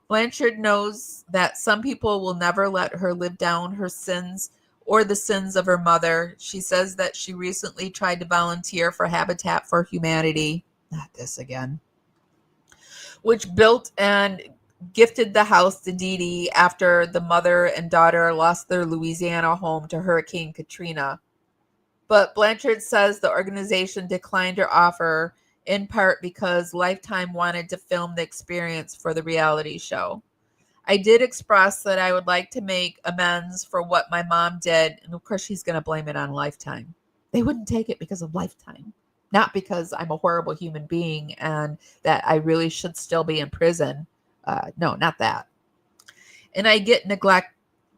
Blanchard knows that some people will never let her live down her sins or the sins of her mother. She says that she recently tried to volunteer for Habitat for Humanity. Not this again. Which built and gifted the house to Dee Dee after the mother and daughter lost their Louisiana home to Hurricane Katrina. But Blanchard says the organization declined her offer in part because Lifetime wanted to film the experience for the reality show. I did express that I would like to make amends for what my mom did. And of course, she's going to blame it on Lifetime. They wouldn't take it because of Lifetime, not because I'm a horrible human being and that I really should still be in prison. No, not that. And I get neglect.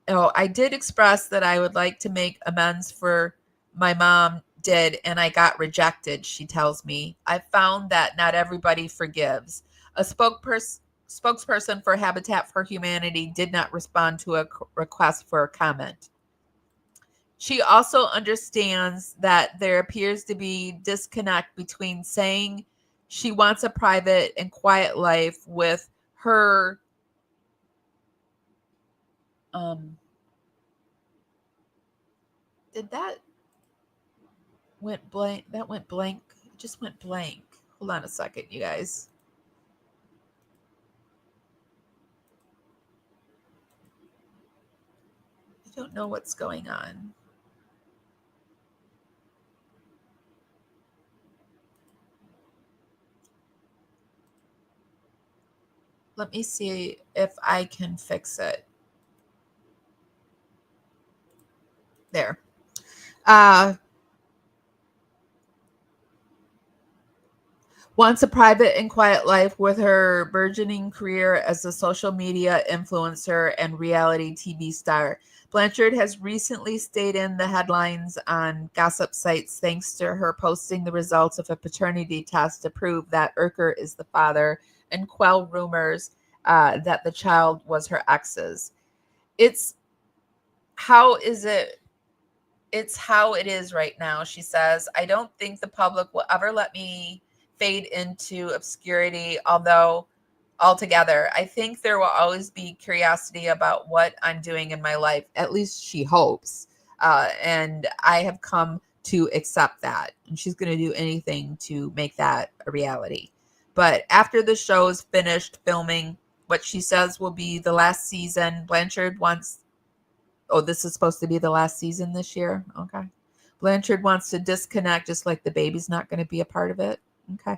Oh, I did express that I would like to make amends for my mom did, and I got rejected, she tells me. I found that not everybody forgives. A spokesperson for Habitat for Humanity did not respond to a request for a comment. She also understands that there appears to be disconnect between saying she wants a private and quiet life with her did that went blank? That went blank. It just went blank. Hold on a second, you guys. I don't know what's going on. Let me see if I can fix it. There. Wants a private and quiet life with her burgeoning career as a social media influencer and reality TV star. Blanchard has recently stayed in the headlines on gossip sites thanks to her posting the results of a paternity test to prove that Aerican is the father and quell rumors that the child was her ex's. It's how is it? It's how it is right now, she says. I don't think the public will ever let me fade into obscurity, although altogether. I think there will always be curiosity about what I'm doing in my life. At least she hopes. And I have come to accept that. And she's going to do anything to make that a reality. But after the show is finished filming, what she says will be the last season, Blanchard wants. Oh, this is supposed to be the last season this year? Okay. Blanchard wants to disconnect, just like the baby's not going to be a part of it. Okay.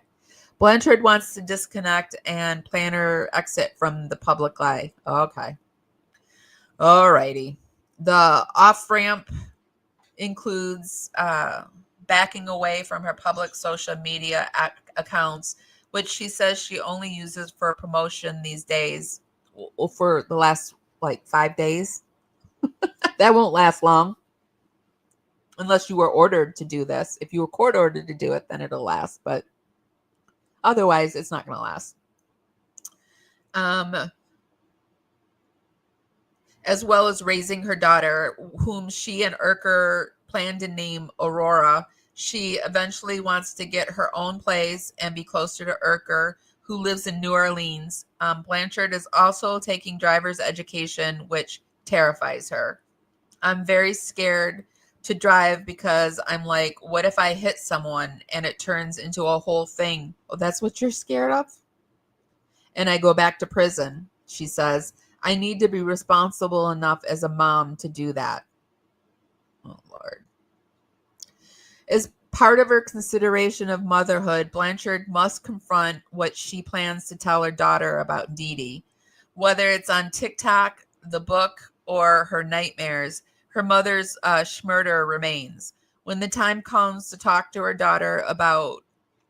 Blanchard wants to disconnect and plan her exit from the public eye. Okay. All righty. The off-ramp includes backing away from her public social media accounts, which she says she only uses for promotion these days, for the last, 5 days. That won't last long unless you were ordered to do this. If you were court ordered to do it, then it'll last. But otherwise, it's not going to last. As well as raising her daughter, whom she and Aerican plan to name Aurora. She eventually wants to get her own place and be closer to Aerican, who lives in New Orleans. Blanchard is also taking driver's education, which terrifies her. I'm very scared to drive because I'm like, what if I hit someone and it turns into a whole thing? Oh, that's what you're scared of? And I go back to prison, she says. I need to be responsible enough as a mom to do that. Oh, Lord. As part of her consideration of motherhood, Blanchard must confront what she plans to tell her daughter about Dee Dee. Whether it's on TikTok, the book, or her nightmares, her mother's schmurder remains. When the time comes to talk to her daughter about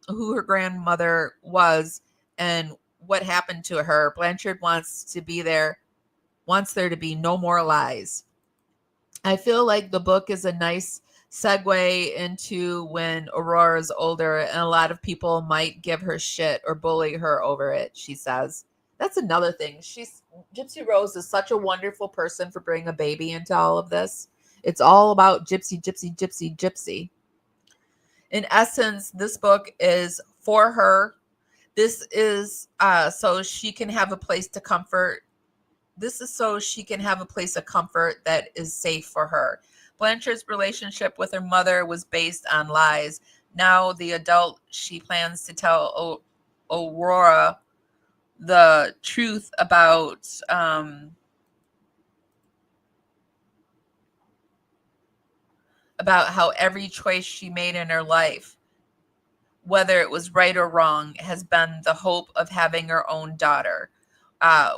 who her grandmother was and what happened to her, Blanchard wants there to be no more lies. I feel like the book is a nice segue into when Aurora's older and a lot of people might give her shit or bully her over it, she says. That's another thing. Gypsy Rose is such a wonderful person for bringing a baby into all of this. It's all about Gypsy, Gypsy, Gypsy, Gypsy. In essence, this book is for her. This is so she can have a place to comfort. This is so she can have a place of comfort that is safe for her. Blanchard's relationship with her mother was based on lies. Now, the adult, she plans to tell Aurora the truth about how every choice she made in her life, whether it was right or wrong, has been the hope of having her own daughter.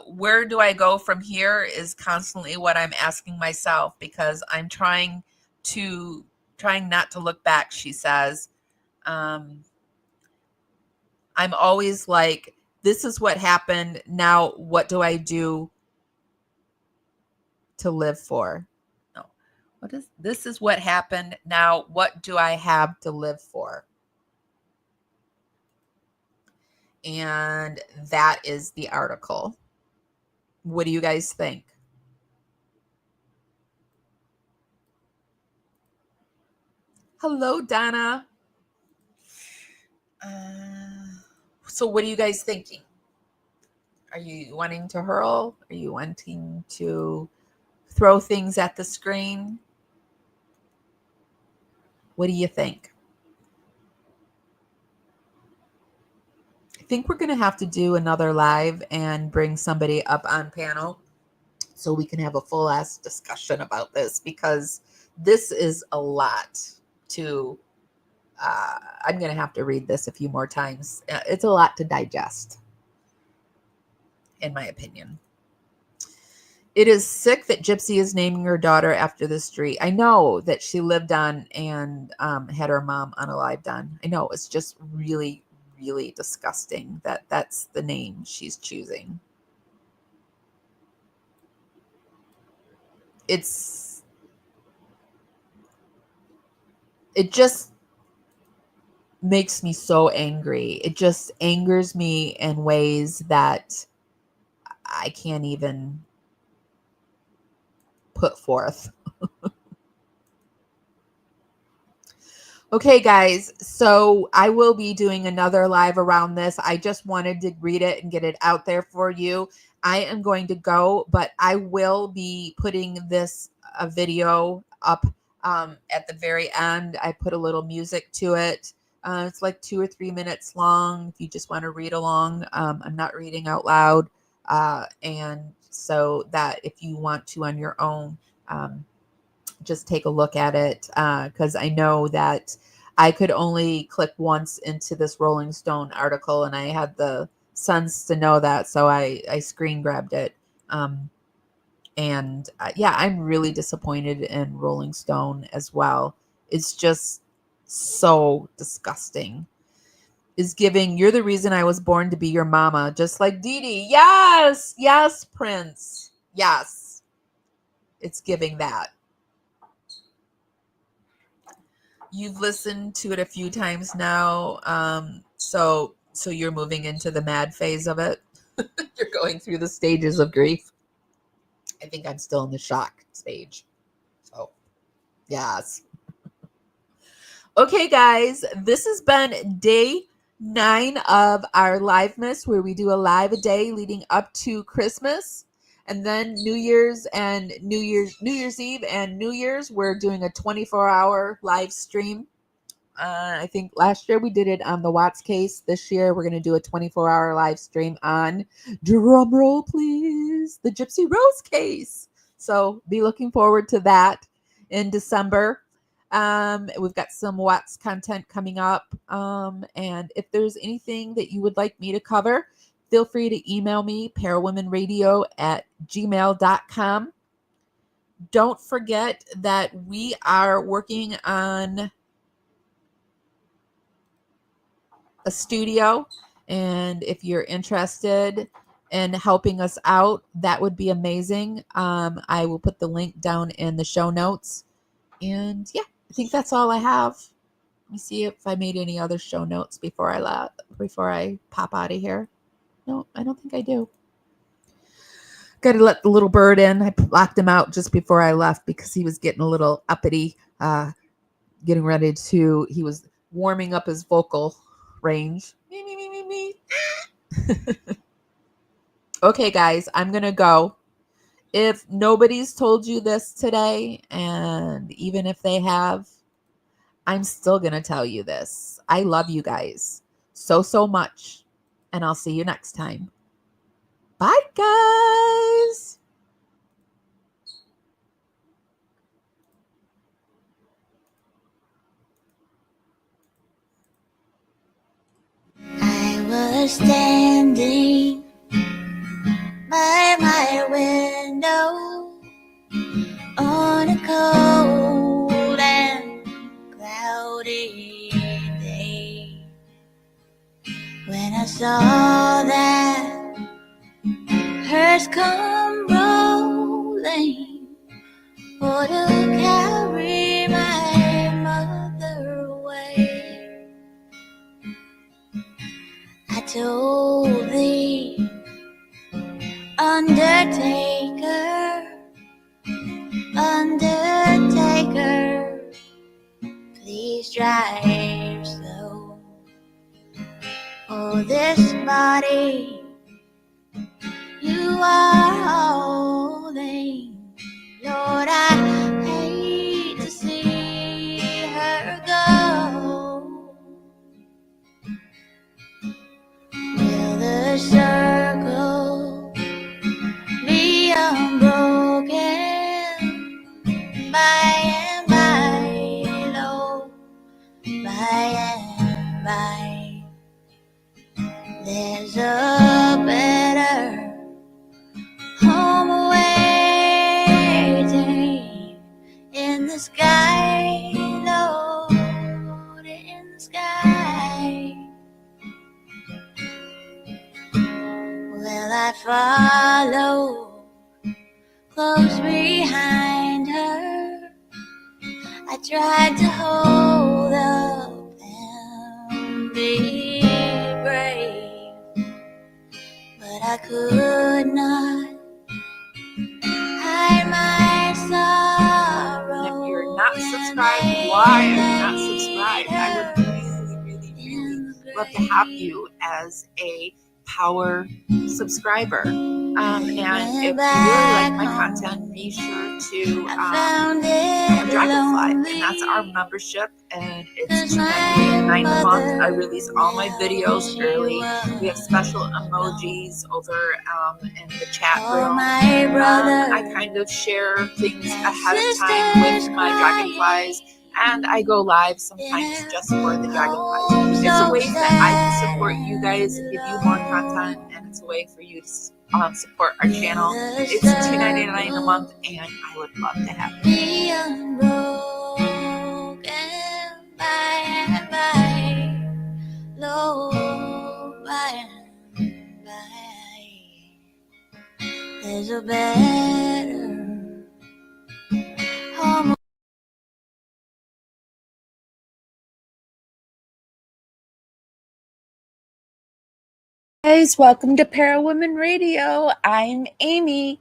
Where do I go from here is constantly what I'm asking myself, because I'm trying not to look back, she says. I'm always like, this is what happened. Now, what do I do to live for? No. This is what happened. Now, what do I have to live for? And that is the article. What do you guys think? Hello, Donna. So what are you guys thinking? Are you wanting to hurl? Are you wanting to throw things at the screen? What do you think? I think we're going to have to do another live and bring somebody up on panel so we can have a full ass discussion about this, because this is a lot to, I'm going to have to read this a few more times. It's a lot to digest, in my opinion. It is sick that Gypsy is naming her daughter after the street. I know that she lived on and had her mom unalived on. I know, it's just really, really disgusting that that's the name she's choosing. It just makes me so angry. It just angers me in ways that I can't even put forth. Okay, guys, so I will be doing another live around this. I just wanted to read it and get it out there for you. I am going to go, but I will be putting this video up at the very end. I put a little music to it. It's like 2 or 3 minutes long if you just want to read along. I'm not reading out loud. And so that if you want to on your own, just take a look at it, because I know that I could only click once into this Rolling Stone article, and I had the sense to know that, so I screen grabbed it. And yeah, I'm really disappointed in Rolling Stone as well. It's just so disgusting. Is giving, you're the reason I was born to be your mama, just like Dee Dee. Yes, yes, Prince. Yes, it's giving that. You've listened to it a few times now, so you're moving into the mad phase of it. You're going through the stages of grief. I think I'm still in the shock stage. So, yes. Okay, guys, this has been day 9 of our Livemas, where we do a live a day leading up to Christmas. And then New Year's Eve and New Year's, we're doing a 24-hour live stream. I think last year we did it on the Watts case. This year we're going to do a 24-hour live stream on, drum roll please, the Gypsy Rose case. So be looking forward to that in December. We've got some Watts content coming up. And if there's anything that you would like me to cover, feel free to email me, parawomenradio@gmail.com. Don't forget that we are working on a studio, and if you're interested in helping us out, that would be amazing. I will put the link down in the show notes. And yeah, I think that's all I have. Let me see if I made any other show notes before I pop out of here. No, I don't think I do. Got to let the little bird in. I locked him out just before I left because he was getting a little uppity, getting ready to, he was warming up his vocal range. Me, me, me, me, me. Okay, guys, I'm going to go. If nobody's told you this today, and even if they have, I'm still going to tell you this. I love you guys so much. And I'll see you next time. Bye, guys. I was standing by my window on a cold and cloudy day when I saw that hearse come rolling for to carry my mother away. I told the Undertaker, please drive slow. Oh, this body you are holding, Lord, I hate to see her go. Will the circle be unbroken by and by, Lord, by and by? There's a better home waiting in the sky, Lord, in the sky. Well, I follow close behind her. I tried to hold up and be brave, but I could not hide my sorrow. And if you're not subscribed, why are you not subscribed? I would really love to have you as a power subscriber. And if you really like my content, be sure to Dragonfly, and that's our membership, and it's $2.99 a month. I release all my videos early. We have special emojis over in the chat room. I kind of share things ahead of time with my Dragonflies, and I go live sometimes just for the Dragonflies. It's a way that I can support you guys and give you more content, and it's a way for you to support our channel. It's $2.99 a month, and I would love to have you. There's a better home. Guys, welcome to Para Women Radio. I'm Amy.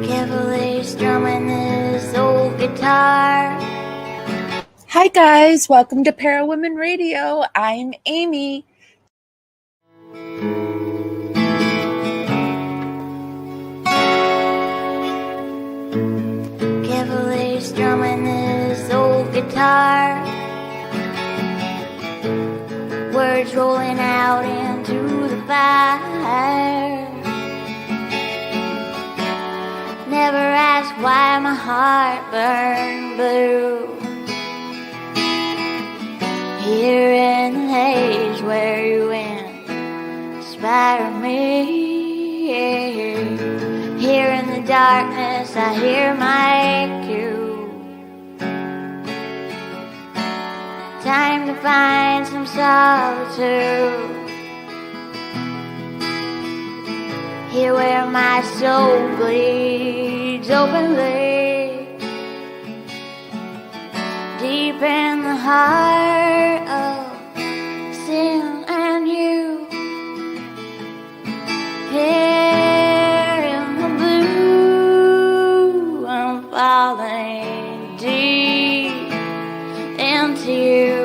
Carefully strumming this old guitar. Hi guys, welcome to Para Women Radio. I'm Amy. Carefully strumming this old guitar. Words rolling out into the fire. Never ask why my heart burned blue. Here in the haze where you inspire me. Here in the darkness I hear my cue. Time to find some solitude. Here where my soul bleeds openly. Deep in the heart of sin and you. Here in the blue, I'm falling deep into you.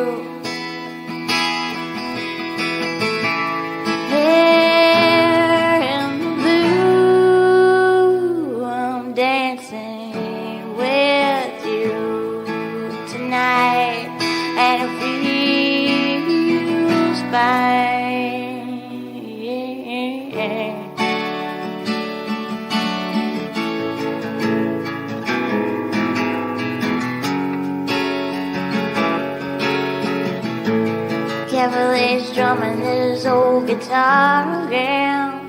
Carefully strumming his old guitar again.